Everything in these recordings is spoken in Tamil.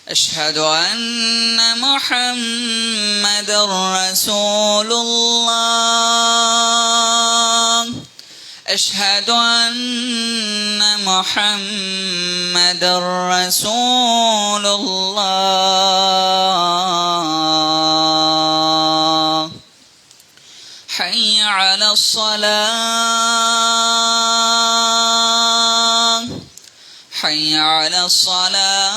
أشهد أن محمدًا رسول الله أشهد أن محمدًا رسول الله حي على الصلاة حي على الصلاة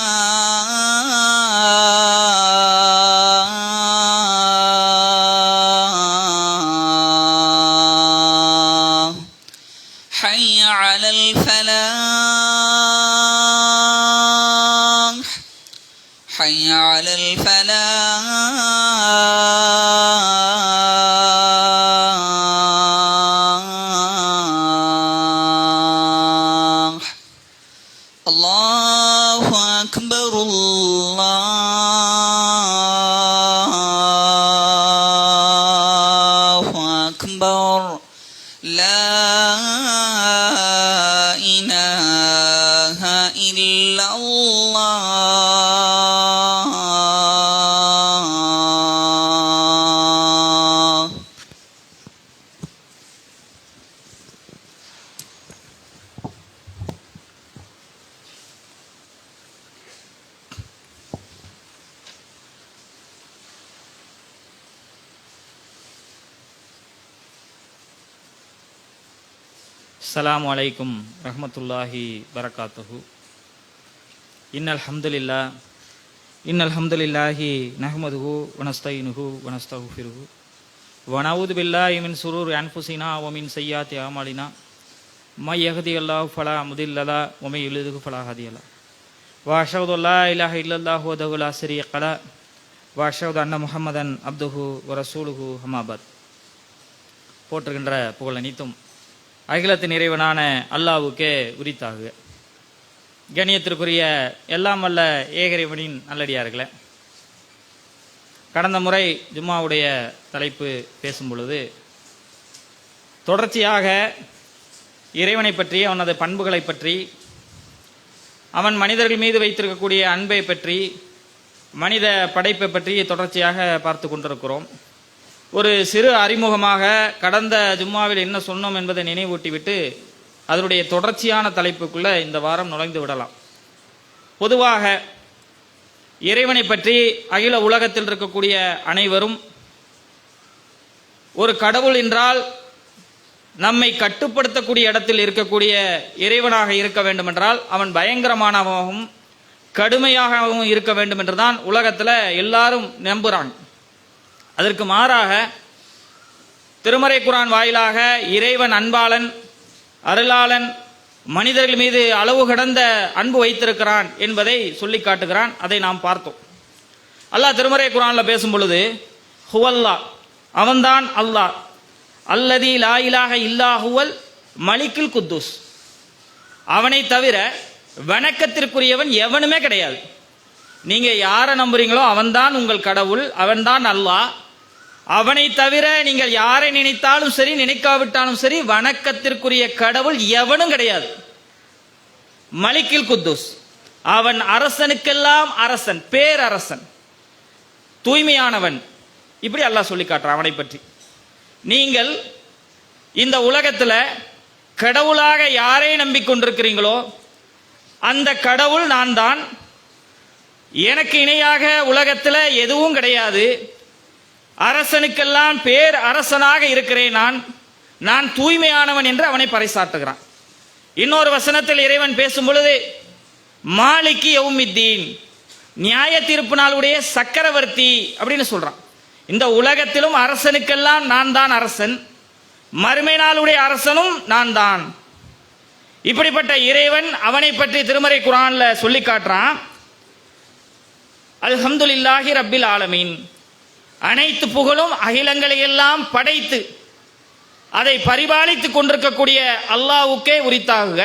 حي على الفلاح حي على الفلاح الله أكبر الله أكبر لا إله إلا الله அஸ்ஸலாமு அலைக்கும் ரஹ்மத்துல்லாஹி பரகாத்துஹு இன்னல் ஹம்துலில்லாஹி நஹ்மதுஹு வனஸ்தைனுஹு வனஸ்தக்ஃபிருஹு வனஊது பில்லாஹி மின் ஷுரூரி அன்ஃபுஸினா வ மின் ஸய்யிஆத்தி அமாலினா மை யஹ்தியல்லாஹு ஃபலா முதில்ல லஹு வ மை யுத்லில்ஹு ஃபலா ஹாதிய லஹு வ அஷ்ஹது அல்லா இலாஹா இல்லல்லாஹு வஹ்தஹு லா ஷரீக லஹு வ அஷ்ஹது அன்ன முஹம்மதன் அப்துஹு வ ரசூலுஹு அம்மா பஅத். போற்றுகின்ற புகழ் அனைத்தும் அகிலத்தின் இறைவனான அல்லாஹ்வுக்கே உரித்தாகுக. கண்ணியத்திற்குரிய எல்லாம் வல்ல ஏகரைவனின் நல்லடியார்களே, கடந்த முறை ஜும்மாவுடைய தலைப்பு பேசும் பொழுது தொடர்ச்சியாக இறைவனை பற்றி, அவனது பண்புகளை பற்றி, அவன் மனிதர்கள் மீது வைத்திருக்கக்கூடிய அன்பை பற்றி, மனித படைப்பை பற்றி தொடர்ச்சியாக பார்த்து கொண்டிருக்கிறோம். ஒரு சிறு அறிமுகமாக கடந்த ஜும்மாவில் என்ன சொன்னோம் என்பதை நினைவூட்டிவிட்டு அதனுடைய தொடர்ச்சியான தலைப்புக்குள்ள இந்த வாரம் நுழைந்து விடலாம். பொதுவாக இறைவனை பற்றி அகில உலகத்தில் இருக்கக்கூடிய அனைவரும் ஒரு கடவுள் என்றால் நம்மை கட்டுப்படுத்தக்கூடிய இடத்தில் இருக்கக்கூடிய இறைவனாக இருக்க வேண்டுமென்றால் அவன் பயங்கரமானவாகவும் கடுமையாகவும் இருக்க வேண்டும் என்றுதான் உலகத்தில் எல்லாரும் நம்புகிறாங்க. அதற்கு மாறாக திருமறை குர்ஆன் வாயிலாக இறைவன் அன்பாளன், அருளாளன், மனிதர்கள் மீது அளவு கடந்த அன்பு வைத்திருக்கிறான் என்பதை சொல்லி காட்டுகிறான். அதை நாம் பார்த்தோம். அல்லாஹ் திருமறை குர்ஆன்ல பேசும் பொழுது ஹுவல்லா, அவன்தான் அல்லாஹ், அல்லதி லா இலாஹ இல்லா ஹுவல் மலிக்குல் குத்தூஸ், அவனை தவிர வணக்கத்திற்குரியவன் எவனுமே கிடையாது. நீங்க யாரை நம்புறீங்களோ அவன்தான் உங்கள் கடவுள், அவன்தான் அல்லாஹ். அவனை தவிர நீங்கள் யாரை நினைத்தாலும் சரி, நினைக்காவிட்டாலும் சரி, வணக்கத்திற்குரிய கடவுள் எவனும் கிடையாது. மலிக்குல் குத்தூஸ், அவன் அரசனுக்கெல்லாம் அரசன், பேரரசன், தூய்மையானவன். இப்படி அல்லாஹ் சொல்லி காட்டுறான் அவனை பற்றி. நீங்கள் இந்த உலகத்தில் கடவுளாக யாரை நம்பிக்கொண்டிருக்கிறீங்களோ அந்த கடவுள் நான் தான், எனக்கு இணையாக உலகத்தில் எதுவும் கிடையாது, அரசனுக்கெல்லாம் பேர் அரசனாக இருக்கிறேன் நான் தூய்மையானவன் என்று அவனை பறைசாட்டுகிறான். இன்னொரு வசனத்தில் இறைவன் பேசும் பொழுது மாலிகி யௌமித்தீன், நியாய தீர்ப்பு நாளுடைய சக்கரவர்த்தி அப்படின்னு சொல்றான். இந்த உலகத்திலும் அரசனுக்கெல்லாம் நான் தான் அரசன், மறுமை நாளுடைய அரசனும் நான் தான். இப்படிப்பட்ட இறைவன் அவனை பற்றி திருமறை குர்ஆன்ல சொல்லி காட்டுறான். அல்ஹம்துலில்லாஹி ரப்பில் ஆலமீன், அனைத்து புகழும் அகிலங்களை எல்லாம் படைத்து அதை பரிபாலித்துக் கொண்டிருக்கக்கூடிய அல்லாஹ்வுக்கே உரித்தாகுக.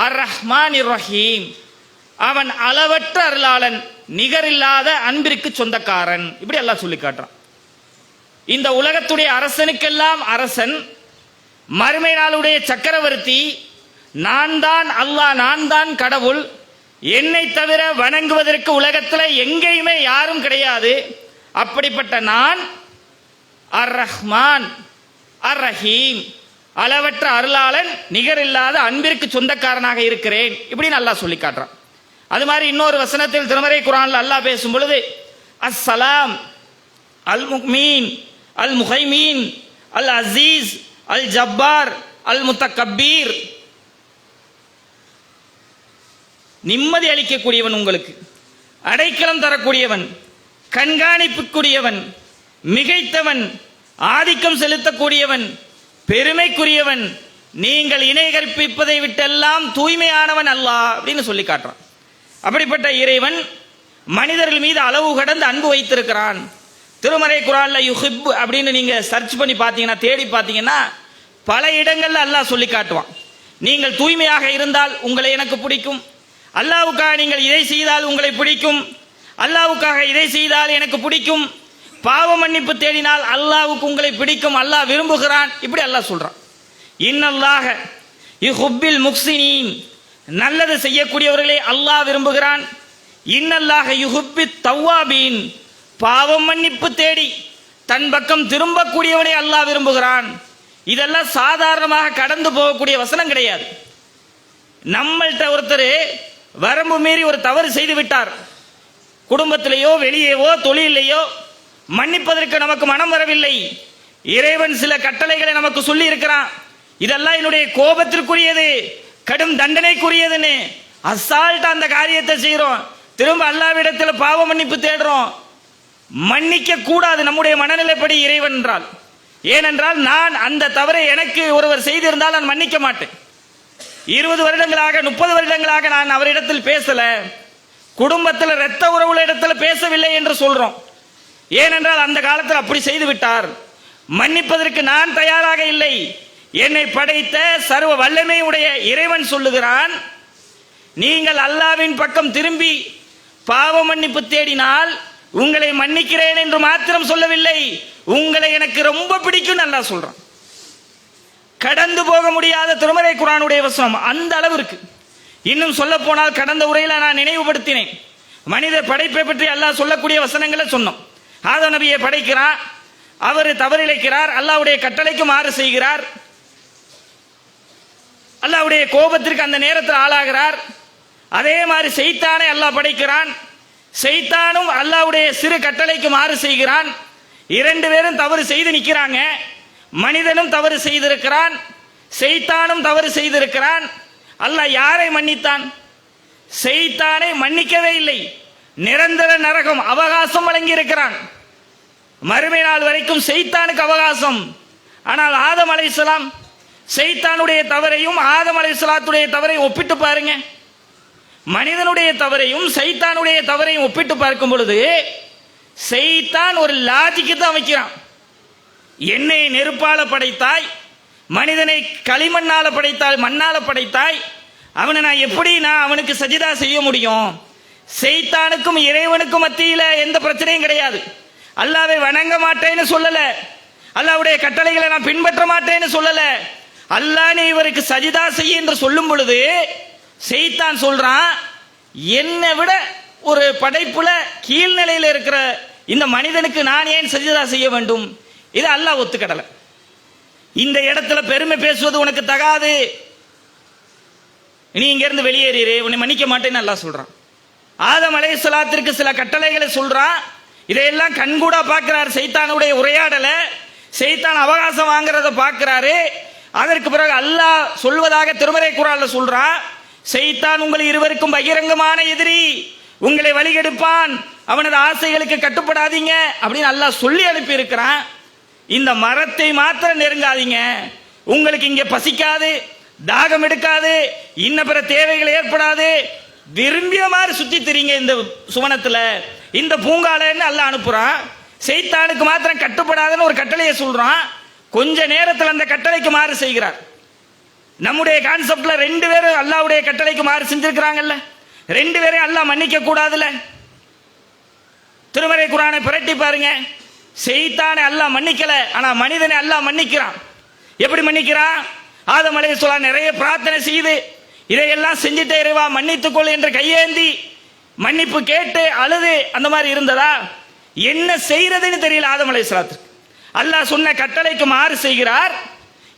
அர் ரஹ்மான் இர் ரஹீம், அவன் அளவற்ற அருளாளன், நிகரில்லாத அன்பிற்கு சொந்தக்காரன். இப்படி அல்லாஹ் சொல்லி காட்டுறான். இந்த உலகத்துடைய அரசனுக்கெல்லாம் அரசன், மறுமை நாளுடைய சக்கரவர்த்தி, நான் தான் அல்லாஹ், நான் தான் கடவுள், என்னை தவிர வணங்குவதற்கு உலகத்தில் எங்கேயுமே யாரும் கிடையாது. அப்படிப்பட்ட நான் அர் ரஹ்மான் அர் ரஹீம், அளவற்ற அருளாளன், நிகரில்லாத அன்பிற்கு சொந்தக்காரனாக இருக்கிறேன். இப்படின்னு அல்லாஹ் சொல்லி காட்டுறான். அது மாதிரி இன்னொரு வசனத்தில் திருமறை குர்ஆன்ல அல்லாஹ் பேசும் பொழுது அஸ்ஸலாம் அல் முக்மீன் அல் முஹைமீன் அல் அசீஸ் அல் ஜப்பார் அல் முத்தகப்பீர், நிம்மதி அளிக்கக்கூடியவன், உங்களுக்கு அடைக்கலம் தரக்கூடியவன், கண்காணிப்புக்குரியவன், மிகைத்தவன், ஆதிக்கம் செலுத்தக்கூடியவன், பெருமைக்குரியவன், நீங்கள் இணை கற்பிப்பதை விட்டெல்லாம் தூய்மையானவன் அல்லாஹ் அப்படின்னு சொல்லி காட்டுறான். அப்படிப்பட்ட இறைவன் மனிதர்கள் மீது அளவு கடந்து அன்பு வைத்திருக்கிறான். திருமறை குர்ஆன்ல யுஹிப் அப்படின்னு நீங்க சர்ச் பண்ணி பார்த்தீங்கன்னா, தேடி பார்த்தீங்கன்னா பல இடங்கள்ல அல்லாஹ் சொல்லி காட்டுவான். நீங்கள் தூய்மையாக இருந்தால் உங்களை எனக்கு பிடிக்கும், அல்லாஹ்வுக்காக நீங்கள் இதை செய்தால் உங்களை பிடிக்கும், அல்லாஹ்வுக்காக இதை செய்தால் எனக்கு பிடிக்கும், பாவ மன்னிப்பு தேடினால் அல்லாஹ்வுக்கு உங்களை பிடிக்கும், அல்லாஹ் விரும்புகிறான். இப்படி அல்லாஹ் சொல்றான். இன்னல்லாஹ யுஹிப்பில் முஹ்சினீன், நல்லது செய்யக்கூடியவர்களை அல்லாஹ் விரும்புகிறான். இன்னல்லாஹ யுஹிப்பித் தவ்வாபீன், பாவம் மன்னிப்பு தேடி தன் பக்கம் திரும்பக்கூடியவனை அல்லாஹ் விரும்புகிறான். இதெல்லாம் சாதாரணமாக கடந்து போகக்கூடிய வசனம் கிடையாது. நம்மள்கிட்ட ஒருத்தர் வரம்பு மீறி ஒரு தவறு செய்து விட்டார், குடும்பத்திலேயோ வெளியேவோ தொழிலையோ, மன்னிப்பதற்கு நமக்கு மனம் வரவில்லை. இறைவன் சில கட்டளைகளை நமக்கு சொல்லி இருக்கிறான், இதெல்லாம் என்னுடைய கோபத்திற்குரியது, கடும் தண்டனைக்குரியதுன்னு அசால்ட்டா அந்த காரியத்தை செய்கிறோம். திரும்ப அல்லாஹ்விடத்தில் பாவ மன்னிப்பு தேடுறோம். மன்னிக்க கூடாது நம்முடைய மனநிலைப்படி இறைவன் என்றால். ஏனென்றால் நான் அந்த தவறை எனக்கு ஒருவர் செய்திருந்தால் நான் மன்னிக்க மாட்டேன். 20 வருடங்களாக 30 வருடங்களாக நான் அவரிடத்தில் பேசல, குடும்பத்தில் இரத்த உறவுள்ள இடத்துல பேசவில்லை என்று சொல்றோம். ஏனென்றால் அந்த காலத்தில் அப்படி செய்து விட்டார், மன்னிப்பதற்கு நான் தயாராக இல்லை. என்னை படைத்த சர்வ வல்லமை உடைய இறைவன் சொல்லுகிறான், நீங்கள் அல்லாஹ்வின் பக்கம் திரும்பி பாவ மன்னிப்பு தேடினால் உங்களை மன்னிக்கிறேன் என்று மாத்திரம் சொல்லவில்லை, உங்களை எனக்கு ரொம்ப பிடிக்கும் அல்லாஹ் சொல்றான். கடந்து போக முடியாத திருமறை குர்ஆனுடைய வசனம் அந்த அளவிற்கு. இன்னும் சொல்ல போனால் கடந்த உரையில் நான் நினைவுபடுத்தினேன், மனித படைப்பை பற்றி அல்லாஹ் சொல்லக்கூடிய வசனங்களை சொன்னோம். ஆதம் நபியை படைக்கிறான், அவர் தவறிழைக்கிறார், அல்லாஹ்வுடைய கட்டளைக்கு மாறு செய்கிறார், அல்லாஹ்வுடைய கோபத்திற்கு அந்த நேரத்தில் ஆளாகிறார். அதே மாதிரி சைத்தானை அல்லாஹ் படைக்கிறான், சைத்தானும் அல்லாஹ்வுடைய சிறு கட்டளைக்கு மாறு செய்கிறான். 2 பேரும் தவறு செய்து நிற்கிறாங்க. மனிதனும் தவறு செய்திருக்கிறான், சைத்தானும் தவறு செய்திருக்கிறான். அல்லாஹ் யாரை மன்னித்தான்? சைத்தானை மன்னிக்கவே இல்லை, நிரந்தர நரகம் அவகாசம் வழங்கி இருக்கிறான். மறுமை நாள் வரைக்கும் சைத்தானுக்கு அவகாசம். ஆனால் ஆதம் அலைஹிஸ்ஸலாம் சைத்தானுடைய தவறையும் ஆதம் அலைஹிஸ்ஸலாத்துடைய தவறையும் ஒப்பிட்டு பாருங்க. மனிதனுடைய தவறையும் சைத்தானுடைய தவறையும் ஒப்பிட்டு பார்க்கும் பொழுது சைத்தான் ஒரு லாஜிக்கு தான் வைக்கிறான். என்னை நெருப்பால படைத்தாய், மனிதனை களிமண்ணால படைத்தாய், மண்ணால படைத்தாய், அவனை நான் அவனுக்கு சஜிதா செய்ய முடியும்? சைத்தானுக்கும் இறைவனுக்கும் மத்தியில எந்த பிரச்சனையும் கிடையாது. அல்லாஹ்வை வணங்க மாட்டேன்னு சொல்லல, அல்லாஹ்வுடைய கட்டளைகளை நான் பின்பற்ற மாட்டேன்னு சொல்லல. அல்லாஹ் நீ இவருக்கு சஜிதா செய்ய என்று சொல்லும் பொழுது சைத்தான் சொல்றான், என்னை விட ஒரு படைப்புல கீழ்நிலையில் இருக்கிற இந்த மனிதனுக்கு நான் ஏன் சஜிதா செய்ய வேண்டும்? இது அல்லாஹ் ஒத்துக்கடல. இந்த இடத்துல பெருமை பேசுவது உனக்கு தகாது, நீ இங்க இருந்து வெளியேறிரு, உன்னை மன்னிக்க மாட்டேன்னு அல்லாஹ் சொல்றான். ஆதம் அலைஹிஸ்ஸலாத்திற்கு சில கட்டளைகளை சொல்றான். இதையெல்லாம் கண்கூடா பார்க்கிறார் சைத்தானுடைய உரையாடல. சைத்தான் அவகாசம் வாங்குறத பார்க்கிறாரு. அதற்கு பிறகு அல்லாஹ் சொல்வதாக திருமறை குர்ஆன்ல சொல்றான், சைத்தான் உங்கள் இருவருக்கும் பகிரங்கமான எதிரி, உங்களை வழிகெடுப்பான், அவனது ஆசைகளுக்கு கட்டுப்படாதீங்க அப்படின்னு அல்லாஹ் சொல்லி அனுப்பி இருக்கிறான். இந்த மரத்தை மாத்திரம் நெருங்காதீங்க, உங்களுக்கு இங்க பசிக்காது, தாகம் எடுக்காது, இன்ன பிற தேவைகள் ஏற்படாது, விரும்பிய மாதிரி சுத்தி திரிங்க இந்த சுவனத்துல, இந்த பூங்காலன்னு அல்லாஹ் அனுப்புறான். சைத்தானுக்கு மாத்திரம் கட்டுப்படாதுன்னு ஒரு கட்டளையை சொல்றான். கொஞ்ச நேரத்தில் அந்த கட்டளைக்கு மாறு செய்கிறார். நம்முடைய கான்செப்ட்ல 2 பேரும் அல்லாஹ்வுடைய கட்டளைக்கு மாறு செஞ்சிருக்கிறாங்கல்ல, 2 பேரையும் அல்லாஹ் மன்னிக்க கூடாதுல்ல. திருமறை குர்ஆனை புரட்டி பாருங்க, சைத்தானை அல்லாஹ் மன்னிக்கல, ஆனா மனிதனை அல்லாஹ் மன்னிக்கிறான். எப்படி மன்னிக்கிறான்? ஆதம் அலைஹிஸ்ஸலாம் நிறைய பிரார்த்தனை செய்து இதையெல்லாம் செஞ்சுட்டே இறைவா மன்னித்துக்கொள் என்று கையேந்தி மன்னிப்பு கேட்டு அழுது அந்த மாதிரி இருந்ததா? என்ன செய்யறதுன்னு தெரியல ஆதம் அலைஹிஸ்ஸலாத்துக்கு. அல்லாஹ் சொன்ன கட்டளைக்கு மாறு செய்கிறார்.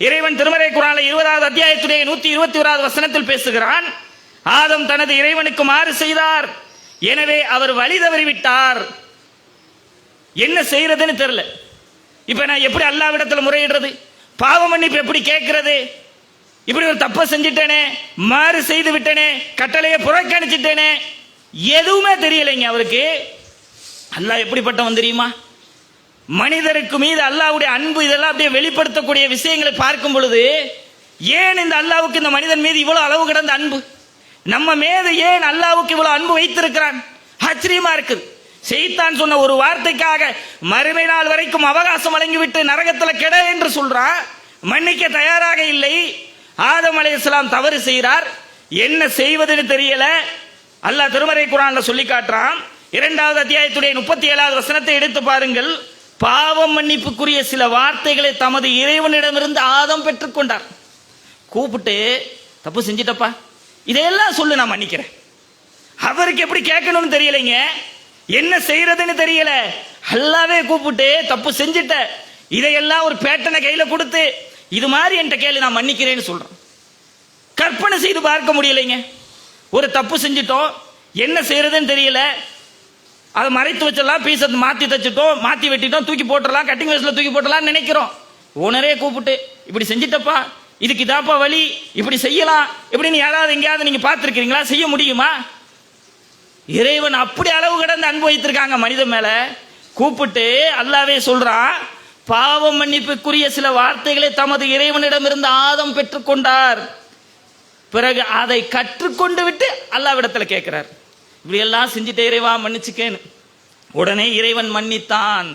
இறைவன் திருமறை குர்ஆன்ல 20வது அத்தியாயத்துடைய 121வது வசனத்தில் பேசுகிறான், ஆதம் தனது இறைவனுக்கு மாறு செய்தார், எனவே அவர் வழி தவறிவிட்டார். என்ன செய்யறதுன்னு தெரியல. இப்ப நான் எப்படி அல்லாஹ்விடத்துல முறையிடுறது? பாவ மன்னிப்பு எப்படி கேட்கிறது? இப்படி ஒரு தப்பை செஞ்சுட்டேனே, மாறு செய்து விட்டேனே, கட்டளையை புறக்கணிச்சிட்டேனே, எதுவுமே தெரியலைங்க அவருக்கு. அல்லாஹ் எப்படிப்பட்டவன் தெரியுமா? மனிதருக்கு மீது அல்லாஹ்வுடைய அன்பு இதெல்லாம் அப்படியே வெளிப்படுத்தக்கூடிய விஷயங்களை பார்க்கும் பொழுது, ஏன் இந்த அல்லாஹ்வுக்கு இந்த மனிதன் மீது இவ்வளவு அளவு கடந்த அன்பு, நம்ம மீது ஏன் அல்லாஹ்வுக்கு இவ்வளவு அன்பு வைத்திருக்கிறான்? ஆச்சரியமா இருக்குது. ஷைத்தான் சொன்ன ஒரு வார்த்தைக்காக மறுமை நாள் வரைக்கும் அவகாசம் வழங்கிவிட்டு நரகத்தில் கெட என்று சொல்றான். மன்னிக்க தயாராக இல்லை. ஆதம் அலைஹிஸ்ஸலாம் தவறு செய்கிறார், என்ன செய்வதுன்னு தெரியல. அல்லாஹ் திருமறை குர்ஆன்ல சொல்லி காட்டுறான். 2வது அத்தியாயத்துடைய 37வது வசனத்தை எடுத்து பாருங்கள். பாவம் மன்னிப்புக்குரிய சில வார்த்தைகளை தமது இறைவனிடமிருந்து ஆதம் பெற்றுக்கொண்டார். கூப்பிட்டு, தப்பு செஞ்சிட்டப்பா, இதையெல்லாம் சொல்லு, நான் மன்னிக்கிறேன். அவருக்கு எப்படி கேட்கணும்னு தெரியலைங்க, என்ன செய்யறதுன்னு தெரியல. அல்லாவே கூப்பிட்டு, தப்பு செஞ்சிட்ட, இதையெல்லாம் ஒரு பேட்டனை கையில கொடுத்து, இது மாதிரி என்கிட்ட கேளு, நான் மன்னிக்கிறேன்னு சொல்றேன். கற்பனை செய்து பார்க்க முடியலைங்க. ஒரு தப்பு செஞ்சிட்டோம், என்ன செய்யறதுன்னு தெரியல, அதை மறைத்து வச்சிடலாம், பீஸை மாற்றி தச்சுட்டோம், மாற்றி வெட்டிட்டோம், தூக்கி போட்டுடலாம், கட்டிங் வேஸ்ட்ல தூக்கி போட்டுடலாம் நினைக்கிறோம். ஓனரே கூப்பிட்டு, இப்படி செஞ்சிட்டப்பா, இதுக்கு இதாப்பா வழி, இப்படி செய்யலாம், இப்படின்னு யாராவது எங்கேயாவது நீங்க பார்த்துருக்கீங்களா? செய்ய முடியுமா? இறைவன் அப்படி அளவு கடந்து அன்பு வைத்திருக்காங்க மனிதன் மேல. கூப்பிட்டு அல்லாவே சொல்றான், பாவம் மன்னிப்புக்குரிய சில வார்த்தைகளை தமது இறைவனிடமிருந்து ஆதம் பெற்றுக்கொண்டார். பிறகு அதை கற்றுக்கொண்டு விட்டு அல்லாஹ்விடத்தில் கேட்கிறார், இப்படி எல்லாம் செஞ்சுட்டே இறைவா மன்னிச்சுக்கேன்னு. உடனே இறைவன் மன்னித்தான்.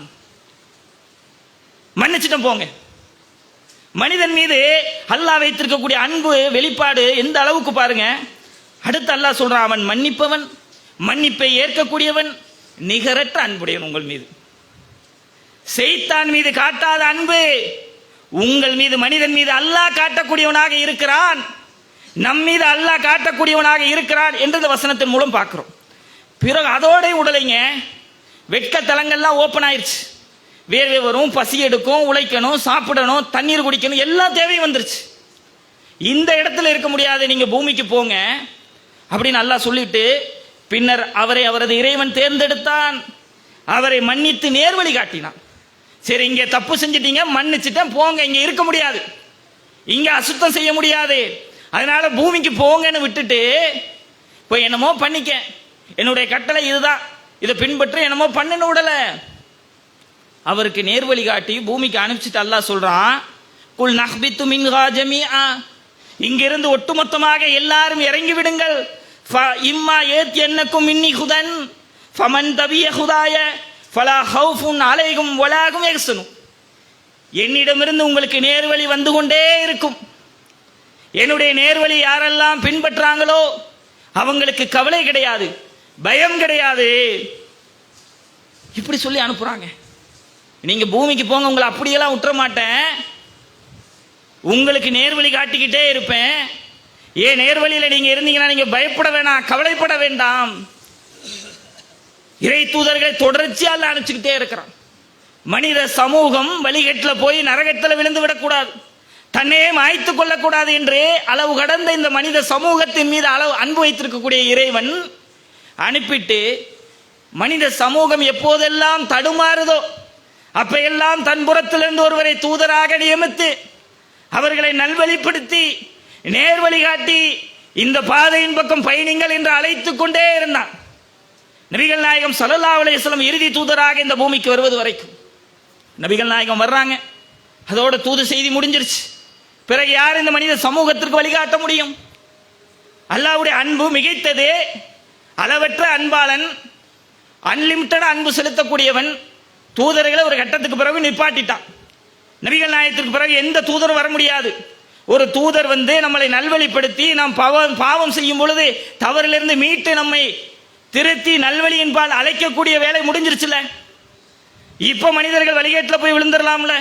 மன்னிச்சுட்டோம் போங்க. மனிதன் மீது அல்லாஹ் வைத்திருக்கக்கூடிய அன்பு வெளிப்பாடு எந்த அளவுக்கு பாருங்க. அடுத்து அல்லாஹ் சொல்றான், அவன் மன்னிப்பவன், மன்னிப்பை ஏற்கக்கூடியவன், நிகரற்ற அன்புடையவன் உங்கள் மீது. ஷைத்தான் மீது காட்டாத அன்பு உங்கள் மீது, மனிதன் மீது அல்லாஹ் காட்டக்கூடியவனாக இருக்கிறான், நம் மீது அல்லாஹ் காட்டக்கூடியவனாக இருக்கிறான் என்று இந்த வசனத்தின் மூலம் பார்க்கிறோம். பிறகு அதோட உடலைங்க, வெட்க தலங்கள்லாம் ஓப்பன் ஆயிடுச்சு. வேர்வை வரும், பசி எடுக்கும், உழைக்கணும், சாப்பிடணும், தண்ணீர் குடிக்கணும், எல்லா தேவையும் வந்துருச்சு. இந்த இடத்துல இருக்க முடியாது, நீங்க பூமிக்கு போங்க அப்படின்னு அல்லாஹ் சொல்லிட்டு, பின்னர் அவரை அவரது இறைவன் தேர்ந்தெடுத்தான், அவரை மன்னித்து நேர்வழி காட்டினான். சரி, இங்க தப்பு செஞ்சிட்டீங்க, மன்னிச்சுட்டேன், போங்க, இங்க இருக்க முடியாது, இங்க அசுத்தம் செய்ய முடியாது, அதனால பூமிக்கு போங்கன்னு விட்டுட்டு போய் என்னமோ பண்ணிக்க, என்னுடைய கட்டளை இதுதான், இதை பின்பற்ற, என்னமோ பண்ணுன்னு விடல. அவருக்கு நேர்வழி காட்டி பூமிக்கு அனுப்பிச்சுட்டு அல்லாஹ் சொல்றான், குல் நஹ்பித்து மின்ஹா ஜமீஆ, இங்கிருந்து ஒட்டுமொத்தமாக எல்லாரும் இறங்கி விடுங்கள். இம்மா ஏத்யன்னக்கும் மின்னி ஹுதன் ஃபமன் தபிய ஹுதாய ஃபலா ஹவுஃபுன் அலைஹிம் வலா ஹும் யஹ்சனுன். என்னிடமிருந்து உங்களுக்கு நேர்வழி வந்து கொண்டே இருக்கும். என்னுடைய நேர்வழி யாரெல்லாம் பின்பற்றாங்களோ அவங்களுக்கு கவலை கிடையாது, பயம் கிடையாது. இப்படி சொல்லி அனுப்புறாங்க. நீங்க பூமிக்கு போங்க, உங்களை அப்படியெல்லாம் விட்டுற மாட்டேன், உங்களுக்கு நேர்வழி காட்டிக்கிட்டே இருப்பேன். ஏன் நேர்வழியில நீங்க இருந்தீங்கன்னா நீங்க பயப்பட வேணாம், கவலைப்பட வேண்டாம். இறை தூதர்களை தொடர்ச்சியா அனுப்பிச்சுக்கிட்டே இருக்கிறான். மனித சமூகம் வழிகட்டில் போய் நரகத்தில் விழுந்து விடக்கூடாது, தன்னையே மாய்த்து கொள்ளக்கூடாது என்று அளவு கடந்த இந்த மனித சமூகத்தின் மீது அளவு அன்பு வைத்திருக்கக்கூடிய இறைவன் அனுப்பிட்டு, மனித சமூகம் எப்போதெல்லாம் தடுமாறுதோ அப்பெல்லாம் தன் புறத்திலிருந்து ஒருவரை தூதராக நியமித்து அவர்களை நல்வழிப்படுத்தி நேர்வழி காட்டி இந்த பாதையின் பக்கம் பயணிங்கள் என்று அழைத்துக் கொண்டே இருந்தான். நபிகள் நாயகம் ஸல்லல்லாஹு அலைஹி வஸல்லம் இறுதி தூதராக இந்த பூமிக்கு வருவது வரைக்கும் நபிகள் நாயகம் வர்றாங்க, அதோட தூது செய்தி முடிஞ்சிருச்சு. பிறகு யார் இந்த மனித சமூகத்திற்கு வழிகாட்ட முடியும்? அல்லாஹ்வுடைய அன்பு மிகைத்தது, அளவற்ற அன்பாளன், அன்லிமிட்டட் அன்பு செலுத்தக்கூடியவன். தூதர்களை ஒரு கட்டத்துக்கு பிறகு நிப்பாட்டிட்டான். நபிகள் நாயகத்திற்கு பிறகு எந்த தூதரும் வர முடியாது. ஒரு தூதர் வந்து நம்மளை நல்வழிப்படுத்தி நாம் பாவம் செய்யும் பொழுது தவறிலிருந்து மீட்டு நம்மை திருத்தி நல்வழியின்பால் அழைக்கக்கூடிய வேலை முடிஞ்சிருச்சுல. இப்ப மனிதர்கள் வழிகேட்டில் போய் விழுந்துடலாம்ல.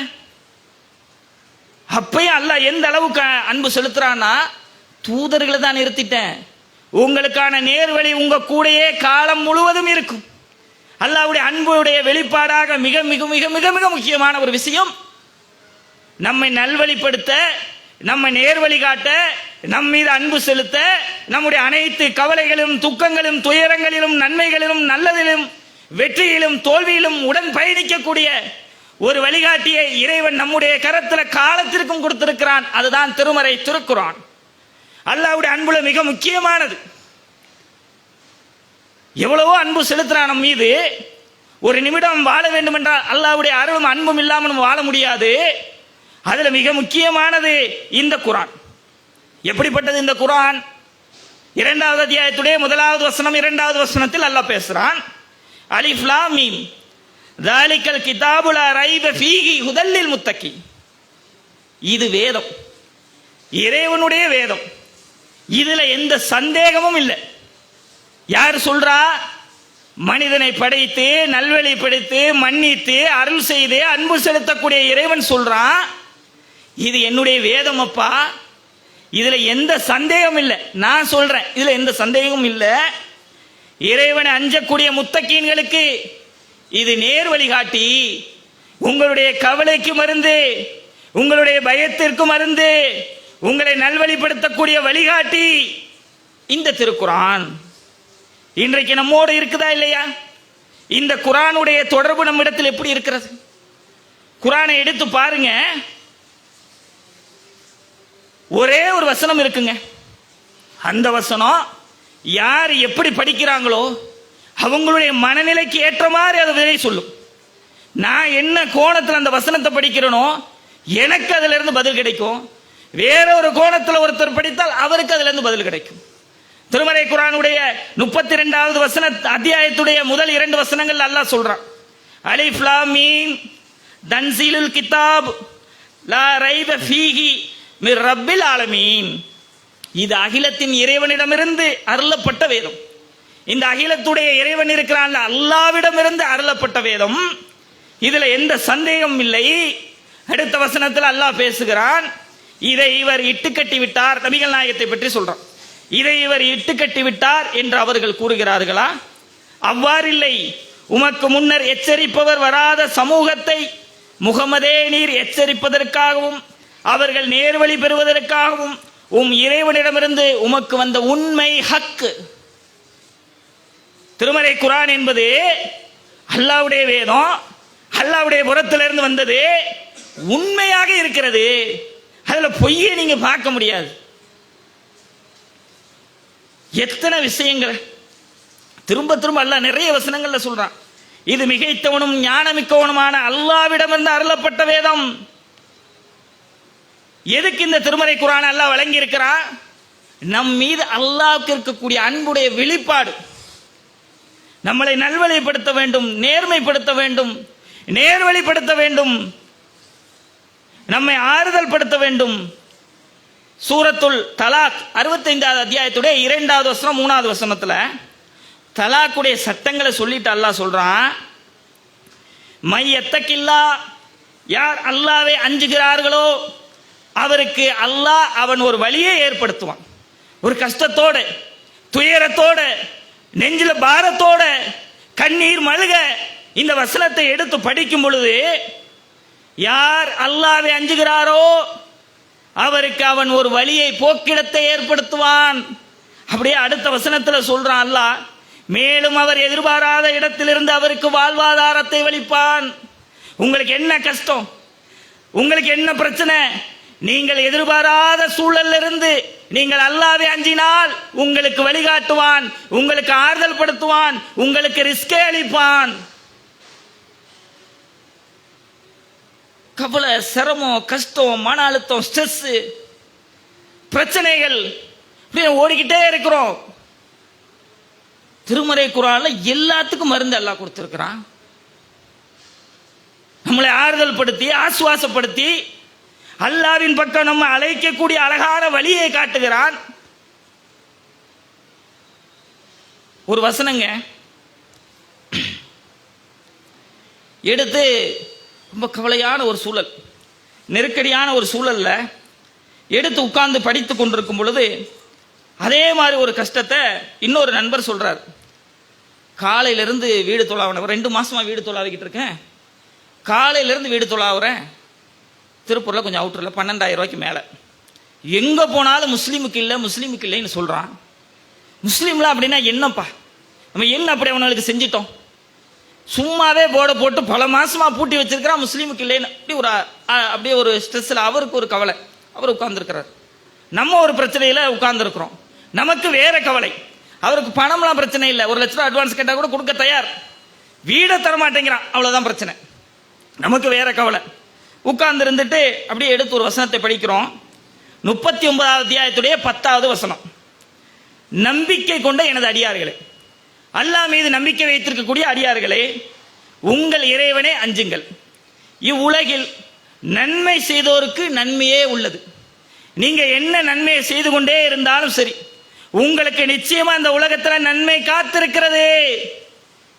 அப்பயும் அல்லாஹ் எந்த அளவுக்கு அன்பு செலுத்துறான்னா, தூதர்களை தான் நிறுத்திட்டேன். உங்களுக்கான நேர்வழி உங்க கூடயே காலம் முழுவதும் இருக்கும். அல்லாஹ்வுடைய அன்புடைய வெளிப்பாடாக மிக மிக மிக மிக மிக முக்கியமான ஒரு விஷயம், நம்மை நல்வழிப்படுத்த, நம்ம நேர்வழி காட்ட, நம் மீது அன்பு செலுத்த, நம்முடைய அனைத்து கவலைகளிலும் துக்கங்களும் துயரங்களிலும் நன்மைகளிலும் நல்லதிலும் வெற்றியிலும் தோல்வியிலும் உடன் பயணிக்கக்கூடிய ஒரு வழிகாட்டியை இறைவன் நம்முடைய கரத்துல காலத்திற்கும் கொடுத்திருக்கிறான். அதுதான் திருமறை திருக்குர்ஆன். அல்லாஹ்வுடைய அன்புல மிக முக்கியமானது. எவ்வளவோ அன்பு செலுத்துறான் நம் மீது. ஒரு நிமிடம் வாழ வேண்டும் என்றால் அல்லாஹ்வுடைய அருளும் அன்பும் இல்லாமல் நம்ம வாழ முடியாது. அதுல மிக முக்கியமானது இந்த குர்ஆன். எப்படிப்பட்டது இந்த குர்ஆன்? 2வது அத்தியாயத்துடைய 1வது வசனம் 2வது வசனத்தில் அல்லாஹ் பேசுறான். அலிஃப் லாம் மீம் தாலிகல் கிதாபு லா ரைப ஃபீஹி ஹுதல் லில் முத்தகீன். இது வேதம், இறைவனுடைய வேதம். இதுல எந்த சந்தேகமும் இல்லை. யார் சொல்றா? மனிதனை படைத்து நல்வழிப்படுத்தி மன்னித்து அருள் செய்து அன்பு செலுத்தக்கூடிய இறைவன் சொல்றான், இது என்னுடைய வேதம் அப்பா, இதுல எந்த சந்தேகம் இல்லை. நான் சொல்றேன், இதுல எந்த சந்தேகமும் இல்லை. இறைவனை அஞ்சக்கூடிய முத்தகீன்களுக்கு இது நேர் வழிகாட்டி, உங்களுடைய கவலைக்கு மருந்து, உங்களுடைய பயத்திற்கு மருந்து, உங்களை நல்வழிப்படுத்தக்கூடிய வழிகாட்டி இந்த திருக்குர்ஆன். இன்றைக்கு நம்மோடு இருக்குதா இல்லையா? இந்த குர்ஆனுடைய தொடர்பு நம்மிடத்தில் எப்படி இருக்கிறது? குர்ஆனை எடுத்து பாருங்க. ஒரே ஒரு வசனம் இருக்குங்க. அந்த வசனம் யார் எப்படி படிக்கிறாங்களோ அவங்களுடைய மனநிலைக்கு ஏற்ற மாதிரி அதை விதை சொல்லும். நான் என்ன கோணத்தில் அந்த வசனத்தை படிக்கிறேனோ எனக்கு அதுல இருந்து பதில் கிடைக்கும். வேற ஒரு கோணத்தில் ஒருத்தர் படித்தால் அவருக்கு அதுல இருந்து பதில் கிடைக்கும். திருமறை குர்ஆனுடைய 32வது வசன அத்தியாயத்துடைய முதல் 2 வசனங்கள் அல்லாஹ் சொல்றான். அலிஃப் லாம் மீம் தன்சீலுல் கிதாப் லா ரைப ஃபீஹி மிர் ரப்பில் ஆலமீன். இது அகிலத்தின் இறைவனிடமிருந்து அருளப்பட்ட வேதம். இந்த அகிலத்துடைய இறைவன் இருக்கிறான் அல்லாஹ்விடமிருந்து அருளப்பட்ட வேதம். இதுல எந்த சந்தேகமும் இல்லை. அடுத்த வசனத்தில் அல்லாஹ் பேசுகிறான், இதை இவர் இட்டுக்கட்டி விட்டார். நபிகள் நாயகத்தை பற்றி சொல்றான். இதை இவர் இட்டுக்கட்டி விட்டார் என்று அவர்கள் கூறுகிறார்களா? அவ்வாறில்லை. உமக்கு முன்னர் எச்சரிப்பவர் வராத சமூகத்தை முகமதே நீர் எச்சரிப்பதற்காகவும் அவர்கள் நேர்வழி பெறுவதற்காகவும் இறைவனிடமிருந்து உமக்கு வந்த உண்மை ஹக்கு. திருமறை குர்ஆன் என்பது அல்லாஹ்வுடைய வேதம், அல்லாஹ்வுடைய புறத்திலிருந்து வந்தது, உண்மையாக இருக்கிறது. அதுல பொய்யை நீங்க பார்க்க முடியாது. எத்தனை விஷயங்கள் திரும்ப திரும்ப அல்லாஹ் நிறைய வசனங்கள்ல சொல்றான். இது மிகைத்தவனும் ஞானமிக்கவனுமான அல்லாஹ்விடமிருந்து அருளப்பட்ட வேதம். எதுக்கு இந்த திருமறை குர்ஆனை அல்லாஹ் வழங்கி இருக்கிறான்? நம் மீது அல்லாஹ்வுக்கு இருக்கக்கூடிய அன்புடைய வெளிப்பாடு. நம்மளை நல்வழிப்படுத்த வேண்டும், நேர்மைப்படுத்த வேண்டும், நேர்வழிப்படுத்த வேண்டும், நம்மை ஆறுதல் படுத்த வேண்டும். சூரத்துல் தலாக் 65வது அத்தியாயத்துடைய 2வது வசனம் 3வது வசனத்துல தலாக்குடைய சட்டங்களை சொல்லிட்டு அல்லாஹ் சொல்றான், மை எத்தக்கில்லா, யார் அல்லாஹ்வை அஞ்சுகிறார்களோ அவருக்கு அல்லாஹ் அவன் ஒரு வழியை ஏற்படுத்துவான். ஒரு கஷ்டத்தோட துயரத்தோட நெஞ்சில பாரத்தோட கண்ணீர் மல்க இந்த வசனத்தை எடுத்து படிக்கும் பொழுது யார் அல்லாஹ்வை அஞ்சுகிறாரோ அவருக்கு அவன் ஒரு வழியை போக்கிடத்தை ஏற்படுத்துவான். அப்படியே அடுத்த வசனத்தில் சொல்றான் அல்லாஹ், மேலும் அவர் எதிர்பாராத இடத்திலிருந்து அவருக்கு வாழ்வாதாரத்தை வளிப்பான். உங்களுக்கு என்ன கஷ்டம், உங்களுக்கு என்ன பிரச்சனை, நீங்கள் எதிர்பாராத சூழலில் இருந்து நீங்கள் அல்லாஹ்வை அஞ்சினால் உங்களுக்கு வழிகாட்டுவான், உங்களுக்கு ஆறுதல் படுத்துவான், உங்களுக்கு ரிஸ்கே அளிப்பான். கவலை, சிரமம், கஷ்டம், மன அழுத்தம், ஸ்ட்ரெஸ், பிரச்சனைகள் ஓடிக்கிட்டே இருக்கிறோம். திருமறை குர்ஆன்ல எல்லாத்துக்கும் மருந்து அல்லாஹ் கொடுத்திருக்கிறான். நம்மளை ஆறுதல் படுத்தி ஆசுவாசப்படுத்தி அல்லாஹ்வின் பக்கம் நம்ம அழைக்கக்கூடிய அழகான வழியை காட்டுகிறான். ஒரு வசனங்க எடுத்து ரொம்ப கவலையான ஒரு சூழல், நெருக்கடியான ஒரு சூழல்ல எடுத்து உட்கார்ந்து படித்து கொண்டிருக்கும் பொழுது அதே மாதிரி ஒரு கஷ்டத்தை இன்னொரு நண்பர் சொல்றார். காலையிலேருந்து வீடு தொழாவின 2 மாசமா வீடு தொழாவிக்கிட்டு இருக்கேன். காலையிலேருந்து வீடு தொழாவுறேன். திருப்பூரில் கொஞ்சம் அவுட்டரில் 12,000 ரூபாய்க்கு மேலே. எங்கே போனாலும் முஸ்லீமுக்கு இல்லைன்னு சொல்கிறான். முஸ்லீம்லாம் அப்படின்னா என்னப்பா, நம்ம என்ன அப்படி அவனுக்கு செஞ்சிட்டோம்? சும்மாவே போர்டை போட்டு பல மாசமா பூட்டி வச்சிருக்கிறான், முஸ்லீமுக்கு இல்லைன்னு. அப்படியே ஒரு ஸ்ட்ரெஸ்ஸில் அவருக்கு ஒரு கவலை, அவர் உட்கார்ந்துருக்கிறார். நம்ம ஒரு பிரச்சனையில் உட்கார்ந்துருக்கிறோம், நமக்கு வேற கவலை. அவருக்கு பணம்லாம் பிரச்சனை இல்லை, 1 லட்ச ரூபா அட்வான்ஸ் கேட்டால் கூட கொடுக்க தயார், வீடை தரமாட்டேங்கிறான், அவ்வளோதான் பிரச்சனை. நமக்கு வேற கவலை. உட்கார்ந்து இருந்துட்டு அப்படியே எடுத்து ஒரு வசனத்தை படிக்கிறோம். 39வது அத்தியாயத்துடைய 10வது வசனம். நம்பிக்கை கொண்ட எனது அடியார்களே, அல்லாஹ் மீது நம்பிக்கை வைத்திருக்கக்கூடிய அடியார்களே, உங்கள் இறைவனே அஞ்சுங்கள். இவ்வுலகில் நன்மை செய்தோருக்கு நன்மையே உள்ளது. நீங்க என்ன நன்மையை செய்து கொண்டே இருந்தாலும் சரி, உங்களுக்கு நிச்சயமா இந்த உலகத்துல நன்மை காத்திருக்கிறது.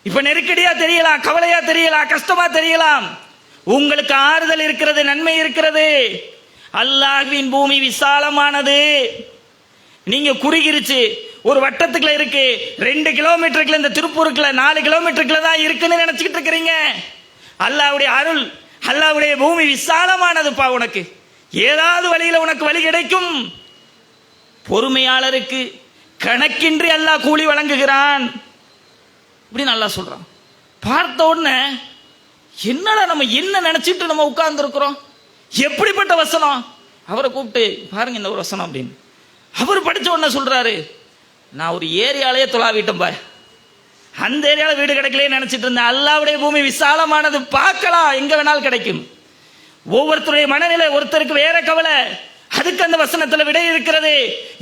இப்ப நெருக்கடியா தெரியலாம், கவலையா தெரியலாம், கஷ்டமா தெரியலாம், உங்களுக்கு ஆறுதல் இருக்கிறது, நன்மை இருக்கிறது. அல்லாஹ்வின் பூமி விசாலமானது. நீங்க குறுகிருச்சு, ஒரு வட்டத்துக்குள்ள இருக்கு, 2 கிலோமீட்டருக்குள்ள, இந்த திருப்பூருக்குள்ள 4 கிலோமீட்டருக்குள்ள தான் இருக்குன்னு நினைச்சுக்கிட்டு இருக்கிறீங்க. அல்லாஹ்வுடைய அருள், அல்லாஹ்வுடைய பூமி விசாலமானதுப்பா. உனக்கு ஏதாவது வழியில உனக்கு வழி கிடைக்கும். பொறுமையாளருக்கு கணக்கின்றி அல்லாஹ் கூலி வழங்குகிறான். இப்படி நல்லா சொல்றான். பார்த்த உடனே என்னடா நம்ம என்ன நினைச்சிட்டு நம்ம உட்கார்ந்து இருக்கிறோம், எப்படிப்பட்ட வசனம். அவரை கூப்பிட்டு பாருங்க இந்த ஒரு வசனம் அப்படின்னு. அவர் படிச்ச உடனே சொல்றாரு, நான் ஒரு ஏரியாலேயே தொலாவிட்டேன் பாய், அந்த ஏரியாவில் வீடு கிடைக்கலையே நினைச்சிட்டு இருந்தேன். அல்லாஹ்வுடைய பூமி விசாலமானது, பார்க்கலாம், எங்க வேணாலும் கிடைக்கும். ஒவ்வொருத்தருடைய மனநிலை, ஒருத்தருக்கு வேற கவலை, அதுக்கு அந்த வசனத்துல விடை இருக்கிறது.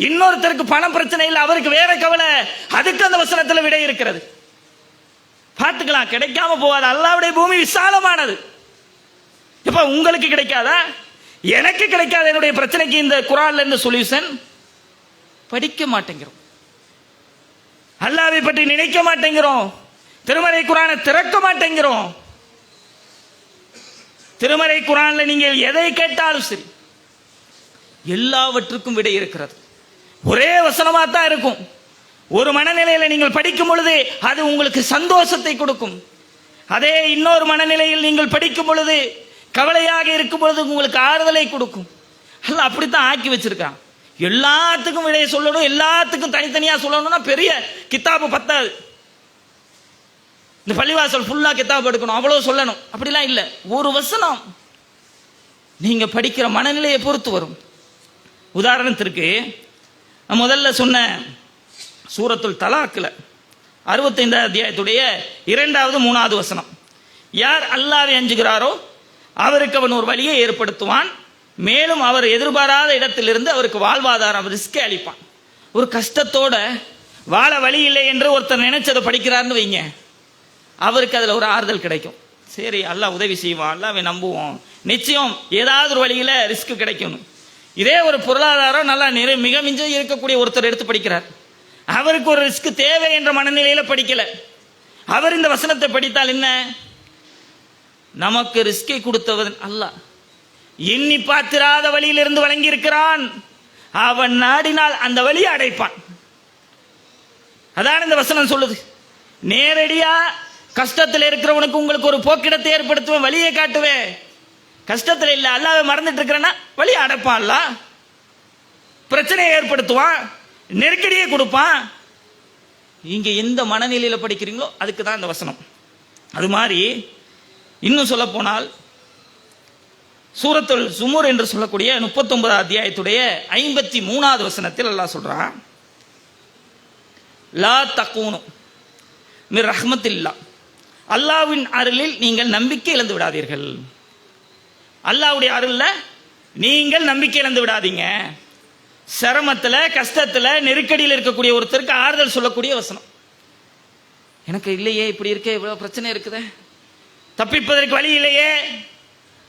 இன்னொருத்தருக்கு பணம் பிரச்சனை இல்லை, அவருக்கு வேற கவலை, அதுக்கு அந்த வசனத்துல விடை இருக்கிறது. பார்த்துக்கலாம், கிடைக்காம போகாது. அல்லாஹ்வுடைய பூமி விசாலமானது. இப்ப உங்களுக்கு கிடைக்காதா, எனக்கு கிடைக்காத என்னுடைய பிரச்சனைக்கு இந்த குர்ஆன்ல இருந்து சொல்யூஷன்? படிக்க மாட்டேங்கிறோம், அல்லாஹ்வை பற்றி நினைக்க மாட்டேங்கிறோம், திருமறை குர்ஆனை திறக்க மாட்டேங்கிறோம். திருமறை குர்ஆன்ல நீங்கள் எதை கேட்டாலும் சரி, எல்லாவற்றுக்கும் விடை இருக்கிறது. ஒரே வசனமா தான் இருக்கும். ஒரு மனநிலையில நீங்கள் படிக்கும் பொழுது அது உங்களுக்கு சந்தோஷத்தை கொடுக்கும். அதே இன்னொரு மனநிலையில் நீங்கள் படிக்கும் பொழுது, கவலையாக இருக்கும் பொழுது உங்களுக்கு ஆறுதலை கொடுக்கும். அல்லாஹ் அப்படித்தான் ஆக்கி வச்சிருக்கான். எல்லாத்துக்கும் விடையை சொல்லணும், எல்லாத்துக்கும் தனித்தனியா சொல்லணும்னா பெரிய கித்தாபு பத்தாது. இந்த பள்ளிவாசல் ஃபுல்லா கித்தாபு எடுக்கணும், அவ்வளவு சொல்லணும், அப்படிலாம் இல்லை. ஒரு வசனம் நீங்க படிக்கிற மனநிலையை பொறுத்து வரும். உதாரணத்திற்கு முதல்ல சொன்ன சூரத்துல் தலாக்ல 65வது அத்தியாயத்துடைய 2வது 3வது வசனம். யார் அல்லாஹ்வை அஞ்சுகிறாரோ அவருக்கு அவன் ஒரு வழியை ஏற்படுத்துவான், மேலும் அவர் எதிர்பாராத இடத்திலிருந்து அவருக்கு வாழ்வாதாரம், ரிஸ்கை அளிப்பான். ஒரு கஷ்டத்தோட வாழ வழி இல்லை என்று ஒருத்தர் நினைச்சதை படிக்கிறார்னு வைங்க, அவருக்கு அதில் ஒரு ஆறுதல் கிடைக்கும். சரி, அல்லாஹ் உதவி செய்வான், அல்லாஹ்வை நம்புவோம், நிச்சயம் ஏதாவது ஒரு வழியில் ரிஸ்க் கிடைக்கும். இதே ஒரு பொருளாதாரம் நல்லா மிக மிஞ்ச இருக்கக்கூடிய ஒருத்தர் எடுத்து படிக்கிறார், அவருக்கு ஒரு ரிஸ்க் தேவை என்ற மனநிலையில் படிக்கல. அவர் இந்த வசனத்தை படித்தால் என்ன, நமக்கு ரிஸ்கை கொடுத்தவன் அல்லாஹ் எண்ணி பார்த்திராத வழியிலிருந்து வழங்கி இருக்கிறான், அவன் நாடினால் அந்த வழியை அடைப்பான். அதான் இந்த வசனம் சொல்லுது. நேரடியா கஷ்டத்தில் இருக்கிறவனுக்கு உங்களுக்கு ஒரு போக்கிடத்தை ஏற்படுத்துவேன், வழியை காட்டுவேன். கஷ்டத்தில் இல்லை, அல்லாஹ்வை மறந்துட்டு இருக்கிறேன்னா வழியை அடைப்பான். அல்லாஹ் பிரச்சனையை ஏற்படுத்துவான், நெருக்கடியை கொடுப்பான். நீங்க எந்த மனநிலையில படிக்கிறீங்களோ அதுக்கு தான் இந்த வசனம். அது மாதிரி இன்னும் சொல்ல போனால் சூரத்துல் சுமூர் என்று சொல்லக்கூடிய 39வது அத்தியாயத்துடைய 53வது வசனத்தில் அல்லாஹ் சொல்றான், லா தக்கூனு மிர் ரஹ்மத்தில்லா, அல்லாஹ்வின் அருளில் நீங்கள் நம்பிக்கை இழந்து விடாதீர்கள். அல்லாஹ்வுடைய அருள்ல நீங்கள் நம்பிக்கை இழந்து விடாதீங்க. சிரமத்துல, கஷ்டத்துல, நெருக்கடியில் இருக்கக்கூடிய ஒருத்தருக்கு ஆறுதல் சொல்லக்கூடிய வசனம். எனக்கு இல்லையே, இப்படி இருக்க, இவ்வளவு பிரச்சனை இருக்குதே, தப்பிப்பதற்கு வழி இல்லையே,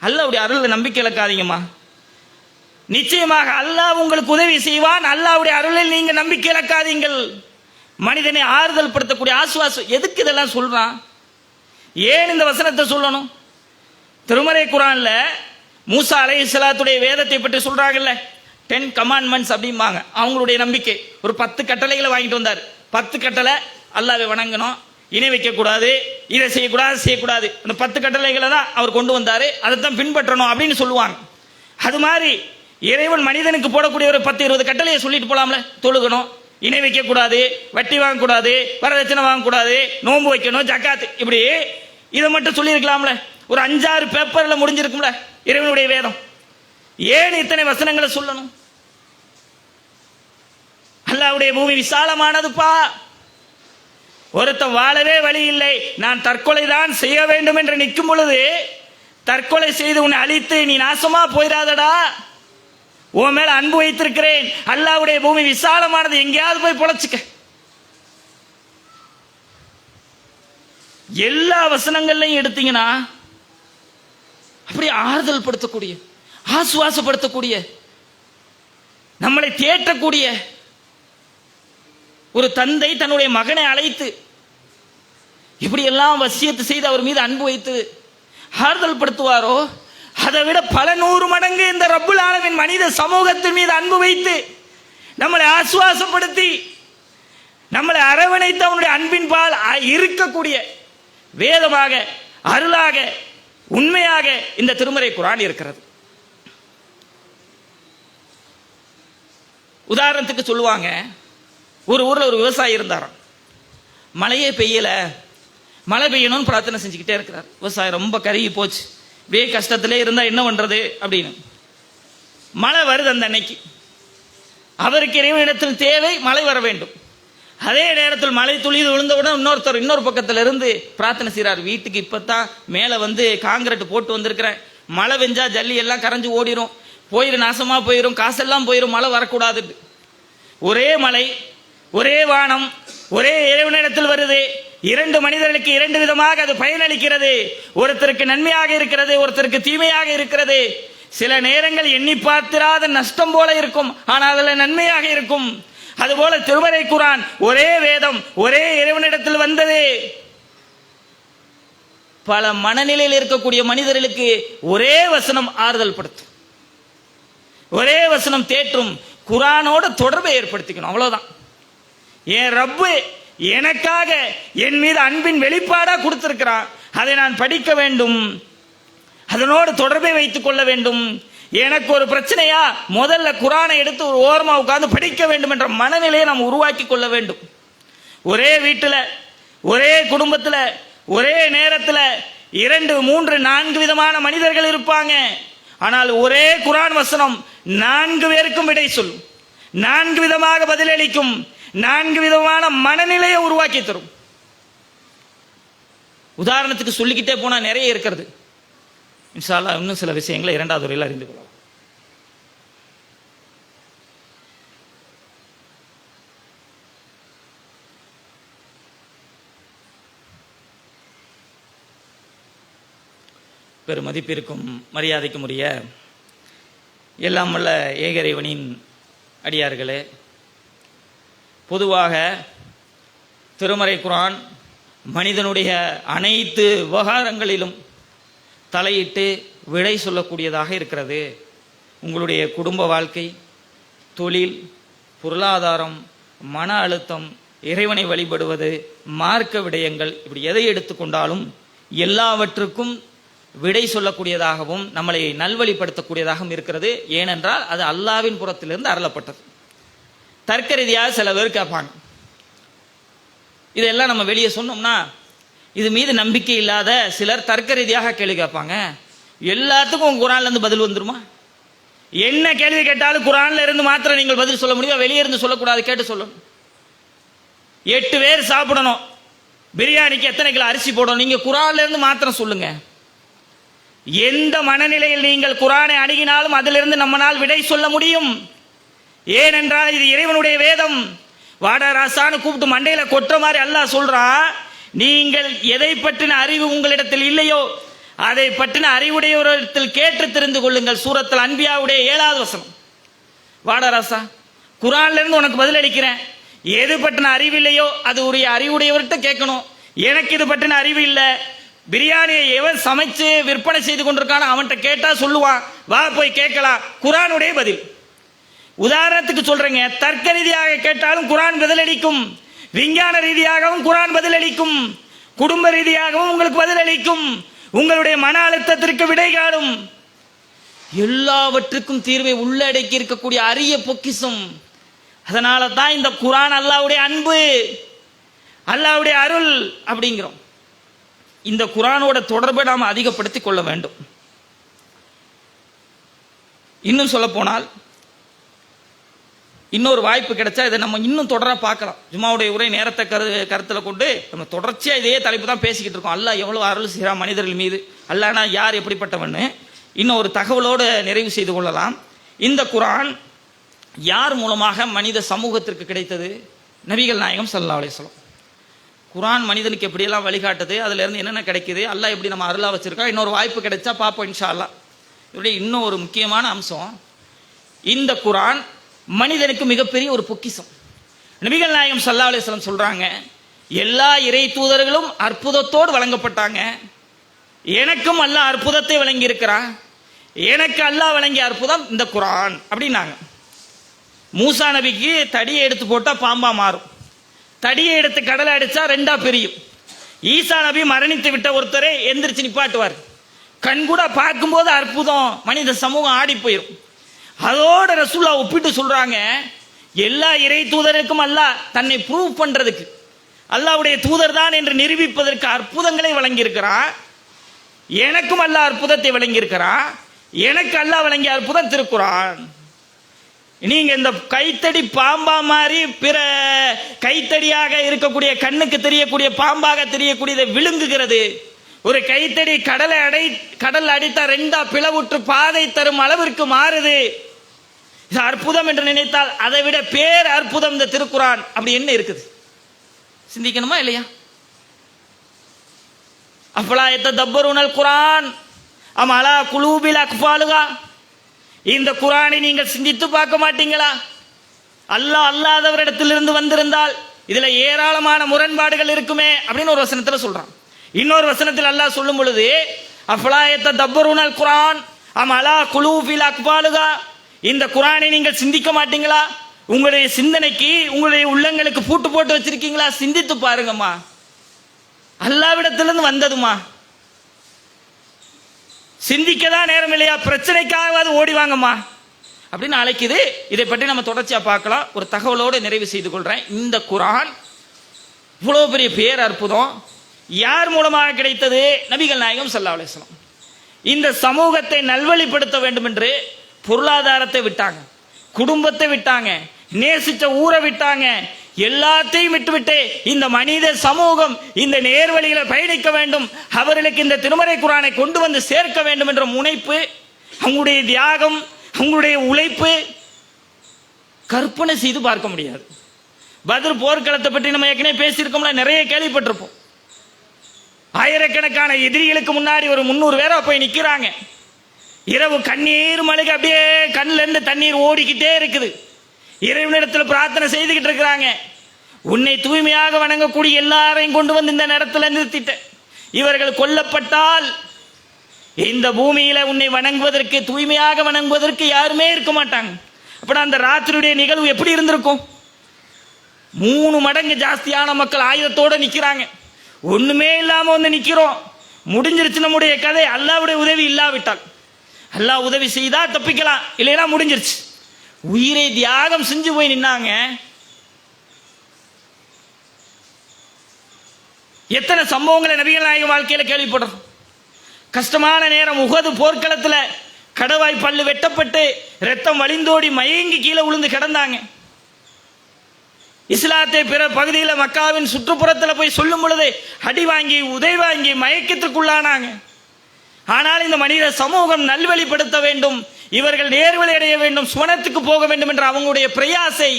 அல்லாஹ்வுடைய அருள்ல நம்பிக்கை இழக்காதீங்கம்மா. நிச்சயமாக அல்லாஹ் உங்களுக்கு உதவி செய்வான், அல்லாஹ்வுடைய அருளில் நீங்க நம்பிக்கை இழக்காதீங்கள். மனிதனை ஆறுதல் படுத்தக்கூடிய ஆசுவாசம். எதுக்கு இதெல்லாம் சொல்றான், ஏன் இந்த வசனத்தை சொல்லணும்? திருமறை குர்ஆன்ல மூசா அலைஹிஸ்ஸலாத்துடைய வேதத்தை பற்றி சொல்றாங்கல்ல, 10 கமாண்ட்மெண்ட்ஸ் அப்படிம்பாங்க அவங்களுடைய நம்பிக்கை. ஒரு 10 கட்டளைகளை வாங்கிட்டு வந்தார். 10 கட்டளை அல்லாஹ்வை வணங்கணும், இணை வைக்கக்கூடாது, இதை செய்யக்கூடாது செய்யக்கூடாது. அந்த 10 கட்டளைகளை தான் அவர் கொண்டு வந்தார். அதை தான் பின்பற்றணும் அப்படின்னு சொல்லுவாங்க. அது மாதிரி இறைவன் மனிதனுக்கு போடக்கூடிய ஒரு 10-20 கட்டளையை சொல்லிட்டு போலாம்ல. தொழுகணும், இணை வைக்கக்கூடாது, வட்டி வாங்கக்கூடாது, வரதட்சணை வாங்கக்கூடாது, நோன்பு வைக்கணும், ஜக்காத், இப்படி இதை மட்டும் சொல்லியிருக்கலாம்ல. ஒரு 5-6 பேப்பர்ல முடிஞ்சிருக்கும்ல இறைவனுடைய வேதம். ஏன் இத்தனை வசனங்களை சொல்லணும்? அல்லாஹ்வுடைய பூமி விசாலமானதுப்பா. ஒருத்தன் வாழவே வழி இல்லை, நான் தற்கொலை தான் செய்ய வேண்டும் என்று நிற்கும் பொழுது தற்கொலை செய்து உன்னை அழித்து நீ நாசமா போயிடாதடா, உன் மேல அன்பு வைத்திருக்கிறேன், அல்லாஹ்வுடைய பூமி விசாலமானது, எங்கேயாவது போய் பொழைச்சுக்க. எல்லா வசனங்கள்லையும் எடுத்தீங்கன்னா அப்படி ஆறுதல் படுத்தக்கூடிய, ஆசுவாசப்படுத்தக்கூடிய, நம்மளை தேற்றக்கூடிய ஒரு தந்தை தன்னுடைய மகனை அழைத்து இப்படி எல்லாம் வசியத்து செய்து அவர் மீது அன்பு வைத்து ஆறுதல் படுத்துவாரோ, அதை விட பல 100 மடங்கு இந்த ரப்புல் ஆலமீன் மனித சமூகத்தின் மீது அன்பு வைத்து நம்மளை ஆசுவாசப்படுத்தி நம்மளை அரவணைத்து அவனுடைய அன்பின் பால் இருக்கக்கூடிய வேதமாக, அருளாக, உண்மையாக இந்த திருமறை குர்ஆன் இருக்கிறது. உதாரணத்துக்கு சொல்லுவாங்க, ஒரு ஊர்ல ஒரு விவசாயி இருந்தாராம். மழையே பெய்யல, மழை பெய்யணும்னு பிரார்த்தனை செஞ்சுக்கிட்டே இருக்கிறார். விவசாயம் ரொம்ப கருகி போச்சு, வே கஷ்டத்திலே இருந்தா என்ன பண்றது அப்படின்னு. மழை வருது அந்த அன்னைக்கு. அவருக்கு இறைவனிடத்தில் தேவை மழை வர வேண்டும். அதே நேரத்தில் மழை துளி விழுந்தவுடன் இன்னொரு பக்கத்துல இருந்து பிரார்த்தனை செய்கிறார். வீட்டுக்கு இப்பதான் மேல காங்கிரீட் போட்டு வந்திருக்கிறேன், மழை வெஞ்சா ஜல்லி எல்லாம் கரைஞ்சு ஓடிரும், போயிரும், நாசமா போயிரும், காசெல்லாம் போயிரும், மழை வரக்கூடாது. ஒரே மழை, ஒரே வானம், ஒரே இறைவனிடத்தில் வருது. 2 மனிதர்களுக்கு 2 விதமாக அது பயனளிக்கிறது. ஒருத்தருக்கு நன்மையாக இருக்கிறது, ஒருத்தருக்கு தீமையாக இருக்கிறது. சில நேரங்கள் எண்ணி பார்த்திராத நஷ்டம் போல இருக்கும், ஆனால் அதுல நன்மையாக இருக்கும். அதுபோல திருமறை குர்ஆன் ஒரே வேதம், ஒரே இறைவனிடத்தில் வந்தது. பல மனநிலையில் இருக்கக்கூடிய மனிதர்களுக்கு ஒரே வசனம் ஆறுதல் படுத்தும், ஒரே வசனம் தேற்றும். குர்ஆனோட தொடர்பை ஏற்படுத்திக்கணும், அவ்வளவுதான். என் ரப்பு எனக்காக என் மீது அன்பின் வெளிப்பாடா கொடுத்திருக்கிறான், அதை நான் படிக்க வேண்டும், அதனோடு தொடர்பை வைத்துக் கொள்ள வேண்டும். எனக்கு ஒரு பிரச்சனையா, முதல்ல குர்ஆனை எடுத்து ஒரு ஓரமா உட்கார்ந்து படிக்க வேண்டும் என்ற மனநிலையை நாம் உருவாக்கி கொள்ள வேண்டும். ஒரே வீட்டில், ஒரே குடும்பத்தில், ஒரே நேரத்தில் 2, 3, 4 விதமான மனிதர்கள் இருப்பாங்க. ஆனால் ஒரே குர்ஆன் வசனம் 4 பேருக்கும் விடை சொல்லும், 4 விதமாக பதிலளிக்கும், 4 விதமான மனநிலையை உருவாக்கி தரும். உதாரணத்துக்கு சொல்லிக்கிட்டே போனா நிறைய இருக்கிறது. இன்ஷா அல்லாஹ் இன்னும் சில விஷயங்களை 2வது உரையில் அறிந்து கொள்ளலாம். பெரும் மதிப்பிற்கும் மரியாதைக்கும் உரிய எல்லாம் வல்ல ஏகரைவனின் அடியார்களே, பொதுவாக திருமறை குர்ஆன் மனிதனுடைய அனைத்து விவகாரங்களிலும் தலையிட்டு விடை சொல்லக்கூடியதாக இருக்கிறது. உங்களுடைய குடும்ப வாழ்க்கை, தொழில், பொருளாதாரம், மன அழுத்தம், இறைவனை வழிபடுவது, மார்க்க விடயங்கள், இப்படி எதை எடுத்துக்கொண்டாலும் எல்லாவற்றுக்கும் விடை சொல்லக்கூடியதாகவும் நம்மளை நல்வழிப்படுத்தக்கூடியதாகவும் இருக்கிறது. ஏனென்றால் அது அல்லாஹ்வின் புறத்திலிருந்து அருளப்பட்டது. தர்க்க ரீதியாக சில பேர் கேட்பாங்க, இதெல்லாம் நம்ம வெளியே சொன்னோம்னா இது மீது நம்பிக்கை இல்லாத சிலர் தர்க்க ரீதியாக கேள்வி கேட்பாங்க. எல்லாத்துக்கும் குர்ஆன்ல இருந்து பதில் வந்துருமா? என்ன கேள்வி கேட்டாலும் குர்ஆன்ல இருந்து மாத்திரம் நீங்கள் பதில் சொல்ல முடியும், வெளியே இருந்து சொல்லக்கூடாது, கேட்டு சொல்லணும். 8 பேர் சாப்பிடணும், பிரியாணிக்கு எத்தனை கிலோ அரிசி போடணும், நீங்க குர்ஆன்ல இருந்து மாத்திரம் சொல்லுங்க. எந்த மனநிலையில் நீங்கள் குர்ஆனை அணுகினாலும் அதிலிருந்து நம்மால் விடை சொல்ல முடியும். ஏனென்றால் இது இறைவனுடைய வேதம். வாடராசான்னு கூப்பிட்டு மண்டையில கொட்டுற மாதிரி அல்லாஹ் சொல்றான், நீங்கள் எதை பற்றின அறிவு உங்களிடத்தில் இல்லையோ அதை பற்றின அறிவுடையவரிடத்தில் கேட்டு தெரிந்து கொள்ளுங்கள். சூரத்துல் அன்பியாவுடைய 7வது வசனம். வாடராசா, குர்ஆன்ல இருந்து உனக்கு பதில் அளிக்கிறேன், எது பற்றின அறிவு இல்லையோ அது உரிய அறிவுடையவர்கிட்ட கேட்கணும். எனக்கு இது பற்றின அறிவு இல்லை, பிரியாணியை எவன் சமைச்சு விற்பனை செய்து கொண்டிருக்கான அவன்கிட்ட கேட்டா சொல்லுவான், வா போய் கேட்கலாம். குர்ஆனுடைய பதில். உதாரணத்துக்கு சொல்றேங்க, தர்க்க ரீதியாக கேட்டாலும் குர்ஆன் பதிலளிக்கும், விஞ்ஞான ரீதியாகவும் குர்ஆன் பதிலளிக்கும், குடும்ப ரீதியாகவும் உங்களுக்கு பதிலளிக்கும், உங்களுடைய மன அழுத்தத்திற்கு விடை காணும். எல்லாவற்றுக்கும் தீர்வை உள்ளடக்கி இருக்கக்கூடிய அரிய பொக்கிஷம். அதனால தான் இந்த குர்ஆன் அல்லாஹ்வுடைய அன்பு, அல்லாஹ்வுடைய அருள் அப்படிங்கிறோம். இந்த குர்ஆனோட தொடர்பை நாம் அதிகப்படுத்திக் கொள்ள வேண்டும். இன்னும் சொல்ல போனால் இன்னொரு வாய்ப்பு கிடைச்சா இதை நம்ம இன்னும் தொடர பார்க்கலாம். ஜும்மாவுடைய உரை நேரத்தை கருத்தில் கொண்டு நம்ம தொடர்ச்சியாக இதே தலைப்பு தான் பேசிக்கிட்டு இருக்கோம். அல்லாஹ் எவ்வளவு அருள் செய்கிறான் மனிதர்கள் மீது, அல்லாஹ்னா யார், எப்படிப்பட்டவன்னு இன்னும் ஒரு தகவலோடு நிறைவு செய்து கொள்ளலாம். இந்த குர்ஆன் யார் மூலமாக மனித சமூகத்திற்கு கிடைத்தது? நபிகள் நாயகம் ஸல்லல்லாஹு அலைஹி வஸல்லம். குர்ஆன் மனிதனுக்கு எப்படியெல்லாம் வழிகாட்டுது, அதுல இருந்து என்னென்ன கிடைக்குது, அல்லாஹ் எப்படி நம்ம அருளா வச்சிருக்கா, இன்னொரு வாய்ப்பு கிடைச்சா பார்ப்போம் இன்ஷா அல்லாஹ். இதோடைய இன்னும் ஒரு முக்கியமான அம்சம், இந்த குர்ஆன் மனிதனுக்கு மிகப்பெரிய ஒரு பொக்கிஷம். நபிகள் நாயகம் ஸல்லல்லாஹு அலைஹி வஸல்லம் சொல்றாங்க, எல்லா இறை தூதர்களும் அற்புதத்தோடு வழங்கப்பட்டாங்க, எனக்கும் அல்லாஹ் அற்புதத்தை வழங்கி இருக்கிறான், எனக்கு அல்லாஹ் வழங்கிய அற்புதம் இந்த குர்ஆன் அப்படின்னாங்க. மூசா நபிக்கு தடியை எடுத்து போட்டா பாம்பா மாறும், தடியை எடுத்து கடலை அடிச்சா ரெண்டா பிரியும். ஈசா நபி மரணித்து விட்ட ஒருத்தரை எந்திரிச்சு நிப்பாட்டுவார், கண் கூட பார்க்கும்போது அற்புதம், மனித சமூகம் ஆடி போயிடும். அதோட ரசூலுல்லாஹ் ஒப்பிட்டு சொல்றாங்க, எல்லா இறை தூதருக்கும் அல்லாஹ் தன்னை ப்ரூவ் பண்றதுக்கு, அல்லாஹ்வுடைய தூதர் தான் என்று நிரூபிப்பதற்கு அற்புதங்களை வழங்கி இருக்கிறான், எனக்கும் அல்லாஹ் அற்புதத்தை வழங்கி இருக்கிறான், எனக்கு அல்லாஹ் வழங்கிய அற்புதம் திருக்குர்ஆன். நீங்க இந்த கைத்தடி பாம்பா மாதிரி பிற கைத்தடியாக இருக்கக்கூடிய கண்ணுக்கு தெரியக்கூடிய பாம்பாக தெரியக்கூடியதை விழுங்குகிறது. ஒரு கைத்தடி கடல் அடித்தா ரெண்டா பிளவுற்று பாதை தரும் அளவிற்கு மாறுது. இது அற்புதம் என்று நினைத்தால் அதை விட பேர் அற்புதம் இந்த திருக்குர்ஆன். அப்படி என்ன இருக்குது சிந்திக்கணுமா இல்லையா? அஃபலா யததப்பரூனல் குர்ஆன் அம் அலா குலூபில் அக்ஃபாலுஹா. இந்த குர்ஆனை நீங்கள் சிந்தித்து பார்க்க மாட்டீங்களா? அல்லாஹ் அல்லாதவரிடத்திலிருந்து வந்திருந்தால் இதுல ஏராளமான முரண்பாடுகள் இருக்குமே அப்படின்னு ஒரு வசனத்துல சொல்றான். இன்னொரு வசனத்தில் அல்லாஹ் சொல்லும் பொழுது, அஃபலா யததப்பரூனல் குர்ஆன் அம் அலா குலூபில் அக்ஃபாலுஹா, இந்த குர்ஆனை நீங்கள் சிந்திக்க மாட்டீங்களா? உங்களுடைய சிந்தனைக்கு, உங்களுடைய உள்ளங்களுக்கு பூட்டு போட்டு வச்சிருக்கீங்களா? சிந்தித்து பாருங்கம்மா, அல்லாஹ்விடத்திலிருந்து வந்ததுமா. சிந்திக்கதான் நேரம் இல்லையா? பிரச்சனைக்காகவாது ஓடி வாங்கம்மா அப்படின்னு அழைக்குது. இதை பற்றி நம்ம தொடர்ச்சியா பார்க்கலாம். ஒரு தகவலோடு நிறைவு செய்து கொள்றேன். இந்த குர்ஆன் இவ்வளவு பெரிய பேர் அற்புதம் யார் மூலமாக கிடைத்தது? நபிகள் நாயகம் ஸல்லல்லாஹு அலைஹி வஸல்லம். இந்த சமூகத்தை நல்வழிப்படுத்த வேண்டும் என்று பொருளாதாரத்தை விட்டாங்க, குடும்பத்தை விட்டாங்க, நேசித்த ஊரை விட்டாங்க, எல்லாத்தையும் விட்டுவிட்டு இந்த மனித சமூகம் இந்த நேர்வழியில பயணிக்க வேண்டும், அவர்களுக்கு இந்த திருமறை குர்ஆனை கொண்டு வந்து சேர்க்க வேண்டும் என்ற முனைப்பு, அவங்களுடைய தியாகம், அவங்களுடைய உழைப்பு கற்பனை செய்து பார்க்க முடியாது. பத்ர் போர்க்களத்தை பற்றி நம்ம ஏற்கனவே பேசியிருக்கோம்ல, நிறைய கேள்விப்பட்டிருப்போம். ஆயிரக்கணக்கான எதிரிகளுக்கு முன்னாடி ஒரு 300 பேரா போய் நிக்கிறாங்க. இரவு கண்ணீர் மழுக அப்படியே கண்ணில இருந்து தண்ணீர் ஓடிக்கிட்டே இருக்குது. இறைவனிடத்தில் பிரார்த்தனை செய்துகிட்டு இருக்கிறாங்க, உன்னை தூய்மையாக வணங்கக்கூடிய எல்லாரையும் கொண்டு வந்து இந்த நேரத்தில் நிறுத்திட்ட, இவர்கள் கொல்லப்பட்டால் இந்த பூமியில உன்னை வணங்குவதற்கு, தூய்மையாக வணங்குவதற்கு யாருமே இருக்க மாட்டாங்க. அப்ப அந்த ராத்திரியுடைய நிகழ்வு எப்படி இருந்திருக்கும்? 3 மடங்கு ஜாஸ்தியான மக்கள் ஆயுதத்தோட நிக்கிறாங்க. ஒண்ணுமே இல்லாம வந்து நிக்கிறோம். முடிஞ்சிருச்சு நம்முடைய கதை. அல்லாஹ்வுடைய உதவி இல்லாவிட்டால், அல்லாஹ் உதவி செய்தா தப்பிக்கலாம், இல்லைன்னா முடிஞ்சிருச்சு. உயிரை தியாகம் செஞ்சு போய் நின்னாங்க. எத்தனை சம்பவங்களை நபிகள் நாயகம் வாழ்க்கையில கேள்விப்படுறோம். கஷ்டமான நேரம் உஹது போர்க்களத்துல கடவாய் பல்லு வெட்டப்பட்டு ரத்தம் வழிந்தோடி மயங்கி கீழே விழுந்து கிடந்தாங்க. இஸ்லாத்தை பிற பகுதியில் மக்காவின் சுற்றுப்புறத்தில் போய் சொல்லும் பொழுது அடி வாங்கி உதை வாங்கி மயக்கத்திற்குள்ளானாங்க. ஆனால் இந்த மனித சமூகம் நல்வழிப்படுத்த வேண்டும், இவர்கள் நேர்வழி அடைய வேண்டும், சுவனத்துக்கு போக வேண்டும் என்ற அவங்களுடைய பிரயாசை,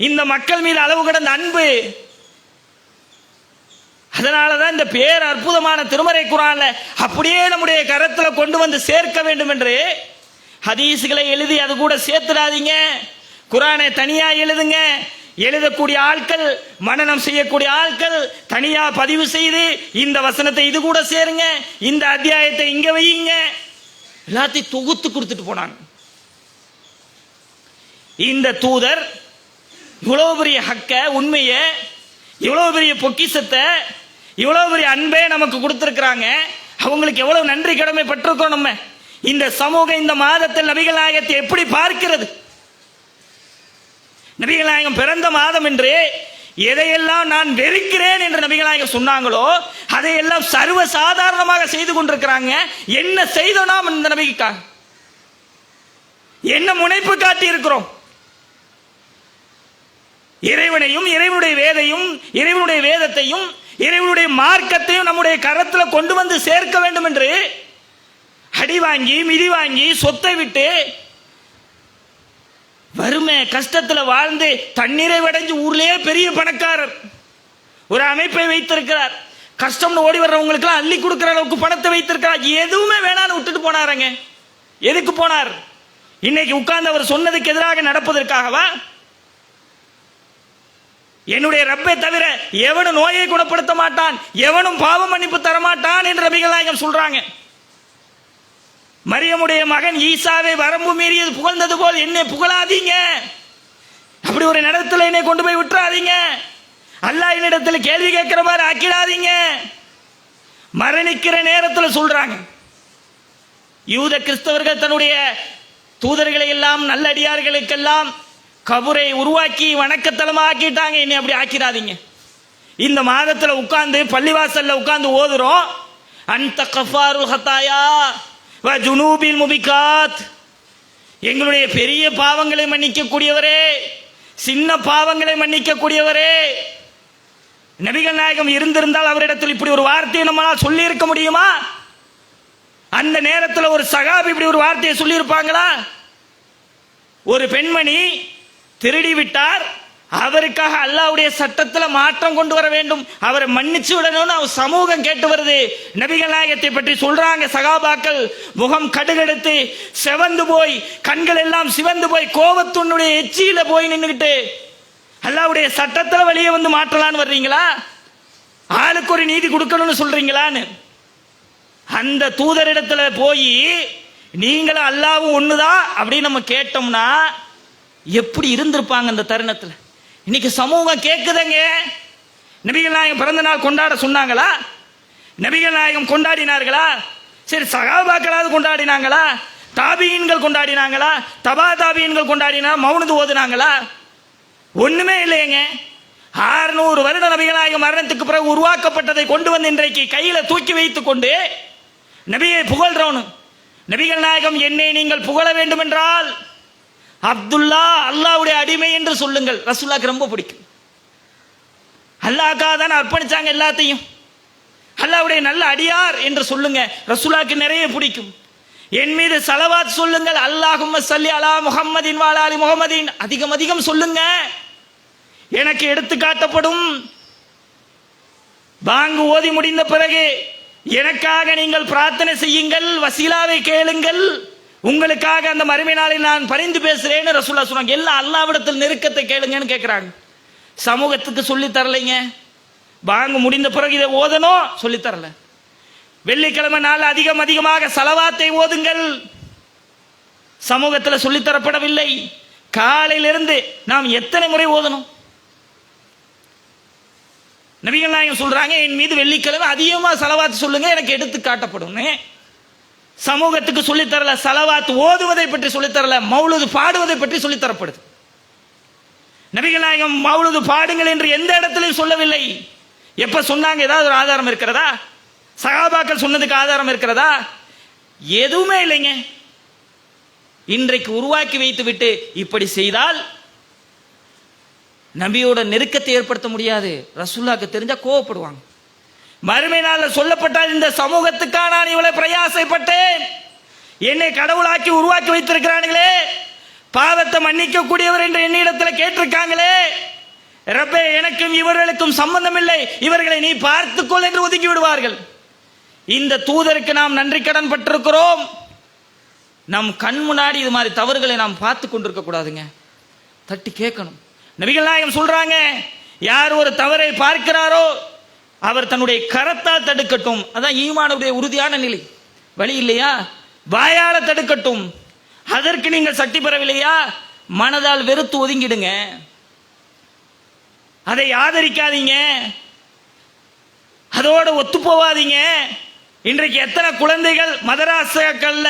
இந்த மக்கள் மீது அளவு கடந்த அன்பு, அதனாலதான் இந்த பேர் அற்புதமான திருமறை குர்ஆன்ல அப்படியே நம்முடைய கரத்துல கொண்டு வந்து சேர்க்க வேண்டும் என்று ஹதீஸ்களை எழுதி அது கூட சேர்த்துடாதீங்க, குர்ஆனை தனியா எழுதுங்க. எழுதக்கூடிய ஆட்கள், மனனம் செய்யக்கூடிய ஆட்கள் தனியா பதிவு செய்து இந்த வசனத்தை இது கூட சேருங்க, இந்த அத்தியாயத்தை இங்க வையுங்க, எல்லாத்தையும் தொகுத்து கொடுத்துட்டு போனாங்க. இந்த தூதர் இவ்வளவு பெரிய ஹக்க உண்மையை, இவ்வளவு பெரிய பொக்கிஷத்தை, இவ்வளவு பெரிய அன்பே நமக்கு கொடுத்திருக்கிறாங்க. அவங்களுக்கு எவ்வளவு நன்றி கடமை பட்டிருக்கோம். நம்ம இந்த சமூகம் இந்த மாதத்தில் நபிகள் நாயகத்தை எப்படி பார்க்கிறது? நபிகள் நாயகம் பிறந்த மாதம் என்று எதையெல்லாம் நான் வெறுக்கிறேன் என்று நபிகள் நாயகம் சொன்னாங்களோ அதையெல்லாம் சர்வ சாதாரணமாக செய்து கொண்டிருக்கிறாங்க. என்ன செய்தோம் நாம் இந்த நபிக்காக? என்ன முனைப்பு காட்டி இருக்கிறோம்? இறைவனையும் இறைவனுடைய வேதத்தையும் இறைவனுடைய மார்க்கத்தையும் நம்முடைய கரத்தில் கொண்டு வந்து சேர்க்க வேண்டும் என்று அடி வாங்கி மிதி வாங்கி சொத்தை விட்டு வறுமை கஷ்டத்தில் வாழ்ந்து தண்ணீரை வடைஞ்சு ஊர்லயே பெரிய பணக்காரர் ஒரு அமைப்பை வைத்திருக்கிறார். கஷ்டம்னு ஓடி வர்றவங்களுக்குலாம் அள்ளி கொடுக்கிற அளவுக்கு பணத்தை வைத்திருக்கிறார். எதுவுமே வேணான்னு விட்டுட்டு போனாருங்க. எதுக்கு போனார்? இன்னைக்கு உட்கார்ந்து அவர் சொன்னதுக்கு எதிராக நடப்பதற்காகவா? என்னுடைய ரப்பை தவிர எவனும் நோயை குணப்படுத்த மாட்டான், எவனும் பாவ மன்னிப்பு தரமாட்டான் என்று நபிகள் நாயகம் சொல்றாங்க. மரியமுடைய மகன் ஈசாவை வரம்பு மீறியது புகழ்ந்தது போல் என்னை புகழாதீங்க. அப்படி ஒரு இடத்துல என்னை கொண்டு போய் விட்டுறாதீங்க. அல்லாஹ் என்னிடத்தில் கேள்வி கேட்கிற மாதிரி ஆக்கிடாதீங்க. மரணிக்கிற நேரத்தில் சொல்றாங்க. யூத கிறிஸ்தவர்கள் தன்னுடைய தூதர்களை எல்லாம் நல்லடியார்களுக்கெல்லாம் கபரை உருவாக்கி வணக்கத்தலமாக்கிட்டாங்க. என்னை அப்படி ஆக்கிடாதீங்க. இந்த மாதத்தில் உட்கார்ந்து பள்ளிவாசல்ல உட்கார்ந்து ஓதுறோம், அந்த கஃபாருல் ஹதாயா வ ஜுனூபில் முபிகாத், எங்களுடைய பெரிய பாவங்களை மன்னிக்க கூடியவரே, சின்ன பாவங்களை மன்னிக்க கூடியவரே. நபிகள் நாயகம் இருந்திருந்தால் அவரிடத்தில் இப்படி ஒரு வார்த்தையை நம்மளால் சொல்லி இருக்க முடியுமா? அந்த நேரத்தில் ஒரு சகாபி இப்படி ஒரு வார்த்தையை சொல்லி இருப்பாங்களா? ஒரு பெண்மணி திருடி விட்டார், அவருக்காக அல்லாஹ்வுடைய சட்டத்தில் மாற்றம் கொண்டு வர வேண்டும், அவரை மன்னிச்சு விடணும்னு அவர் சமூகம் கேட்டு வருது. நபிகள் நாயகத்தை பற்றி சொல்றாங்க. சகாபாக்கள் முகம் கடுகெடுத்து செவந்து போய் கண்கள் எல்லாம் சிவந்து போய் கோபத்துன்னுடைய எச்சியில போய் நின்றுகிட்டு அல்லாஹ்வுடைய சட்டத்தில் வெளியே வந்து மாற்றலான்னு வர்றீங்களா? ஆளுக்கு ஒரு நீதி கொடுக்கணும்னு சொல்றீங்களான்னு. அந்த தூதரிடத்துல போய் நீங்களும் அல்லாவும் ஒண்ணுதான் அப்படின்னு நம்ம கேட்டோம்னா எப்படி இருந்திருப்பாங்க அந்த தருணத்தில்? இன்னைக்கு சமூகம் கேட்குதுங்க. நபிகள் நாயகம் பிறந்த நாள் கொண்டாட சொன்னாங்களா? நபிகள் நாயகம் கொண்டாடினார்களா? சரி, சகாபாக்களாவது கொண்டாடினாங்களா? தாபியீன்கள் கொண்டாடினாங்களா? தபா தாபியீன்கள் கொண்டாடினா மௌனது ஓதுனாங்களா? ஒண்ணுமே இல்லையங்க. 600 வருட நபிகள் நாயகம் மரணத்துக்கு பிறகு உருவாக்கப்பட்டதை கொண்டு வந்து இன்றைக்கு கையில தூக்கி வைத்துக் கொண்டு நபியை புகழ்றோன்னு. நபிகள் நாயகம் என்னை நீங்கள் புகழ வேண்டும் என்றால் அப்துல்லா அல்லாஹ்வுடைய அடிமை என்று சொல்லுங்கள். ரசூலுல்லாஹ்க்கு ரொம்ப பிடிக்கும். அல்லாஹ்க்காக தான் அர்ப்பணிச்சாங்க எல்லாத்தையும். அல்லாஹ்வுடைய நல்ல அடியார் என்று சொல்லுங்க. ரசூலுல்லாஹ்க்கு நிறைய பிடிக்கும். என் மீது ஸலவாத் சொல்லுங்கள். அல்லாஹும்ம ஸல்லி அலா முஹம்மதின் வ அலா ஆலி முஹம்மதின் அதிகம் அதிகம் சொல்லுங்க. எனக்கு எடுத்து காட்டப்படும். பாங்கு ஓதி முடிந்த பிறகு எனக்காக நீங்கள் பிரார்த்தனை செய்யுங்கள், வசீலாவை கேளுங்கள், உங்களுக்காக அந்த மறுமை நாளில் நான் பரிந்து பேசுறேன்னு ரசூலுல்லாஹ் சொன்னாங்க. எல்லாம் அல்லாஹ்விடத்தில் நெருக்கத்தை கேளுங்கன்னு கேட்கிறாங்க. சமூகத்துக்கு சொல்லி தரலைங்க. பாங்கு முடிந்த பிறகு இதை ஓதணும் சொல்லி தரல. வெள்ளிக்கிழமை நாள் அதிகமாக ஸலவாத்தை ஓதுங்கள் சமூகத்தில் சொல்லித்தரப்படவில்லை. காலையிலிருந்து நாம் எத்தனை முறை ஓதணும்? நபிகள் நாயகம் சொல்றாங்க என் மீது வெள்ளிக்கிழமை அதிகமாக ஸலவாத் சொல்லுங்க, எனக்கு எடுத்து காட்டப்படும். சமூகத்துக்கு சொல்லித்தரல. ஸலவாத் ஓதுவதை பற்றி சொல்லித்தரல, மௌலுது பாடுவதை பற்றி சொல்லித்தரப்படுது. நபிகள் நாயகம் மௌலுது பாடுங்கள் என்று எந்த இடத்திலையும் சொல்லவில்லை. எப்ப சொன்னாங்க? ஏதாவது ஒரு ஆதாரம் இருக்கிறதா? சகாபாக்கள் சொன்னதுக்கு ஆதாரம் இருக்கிறதா? எதுவுமே இல்லைங்க. இன்றைக்கு உருவாக்கி வைத்து விட்டு இப்படி செய்தால் நபியோட நெருக்கத்தை ஏற்படுத்த முடியாது. ரசூலுல்லாஹ்க்கு தெரிஞ்சா கோவப்படுவாங்க. மறுமை நாளில் சொல்லப்பட்டால் இந்த சமூகத்துக்காக நான் இவ்வளவு பிரயாசைப்பட்டேன், என்னை கடவுளாக்கி உருவாக்கி வைத்திருக்கிறானுங்களே, பாவத்தை மன்னிக்க கூடியவர் என்று என்னிடத்தில் கேட்டிருக்காங்களே, ரப்பே எனக்கும் இவர்களுக்கும் சம்பந்தம் இல்லை, இவர்களை நீ பார்த்துக்கொள் என்று ஒதுக்கி விடுவார்கள். இந்த தூதருக்கு நாம் நன்றி கடன் பட்டிருக்கிறோம். நம் கண் முன்னாடி இது மாதிரி தவறுகளை நாம் பார்த்து கொண்டிருக்க கூடாதுங்க. தட்டி கேட்கணும். நபிகள் நாயகம் சொல்றாங்க, யார் ஒரு தவறை பார்க்கிறாரோ அவர் தன்னுடைய கரத்தால் தடுக்கட்டும். அதான் ஈமானுடைய உறுதியான நிலை. வழி இல்லையா? வாயால தடுக்கட்டும். அதற்கு நீங்கள் சக்தி பெறவில்லையா? மனதால் வெறுத்து ஒதுங்கிடுங்க, அதை ஆதரிக்காதீங்க, அதோட ஒத்து போவாதீங்க. இன்றைக்கு எத்தனை குழந்தைகள் மதராசாக்கள்ல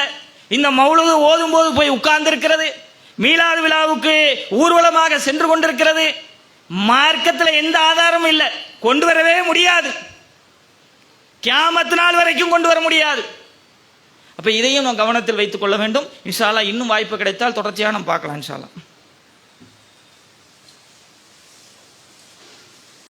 இந்த மௌலூது ஓதும் போது போய் உட்கார்ந்து இருக்கிறது, மீலாது விழாவுக்கு ஊர்வலமாக சென்று கொண்டிருக்கிறது. மார்க்கத்தில் எந்த ஆதாரமும் இல்லை, கொண்டு வரவே முடியாது, கியாமத் நாள் வரைக்கும் கொண்டு வர முடியாது. அப்ப இதையும் நாம் கவனத்தில் வைத்துக் கொள்ள வேண்டும். இன்ஷா அல்லாஹ் இன்னும் வாய்ப்பு கிடைத்தால் தொடர்ச்சியாக நாம் பார்க்கலாம் இன்ஷா அல்லாஹ்.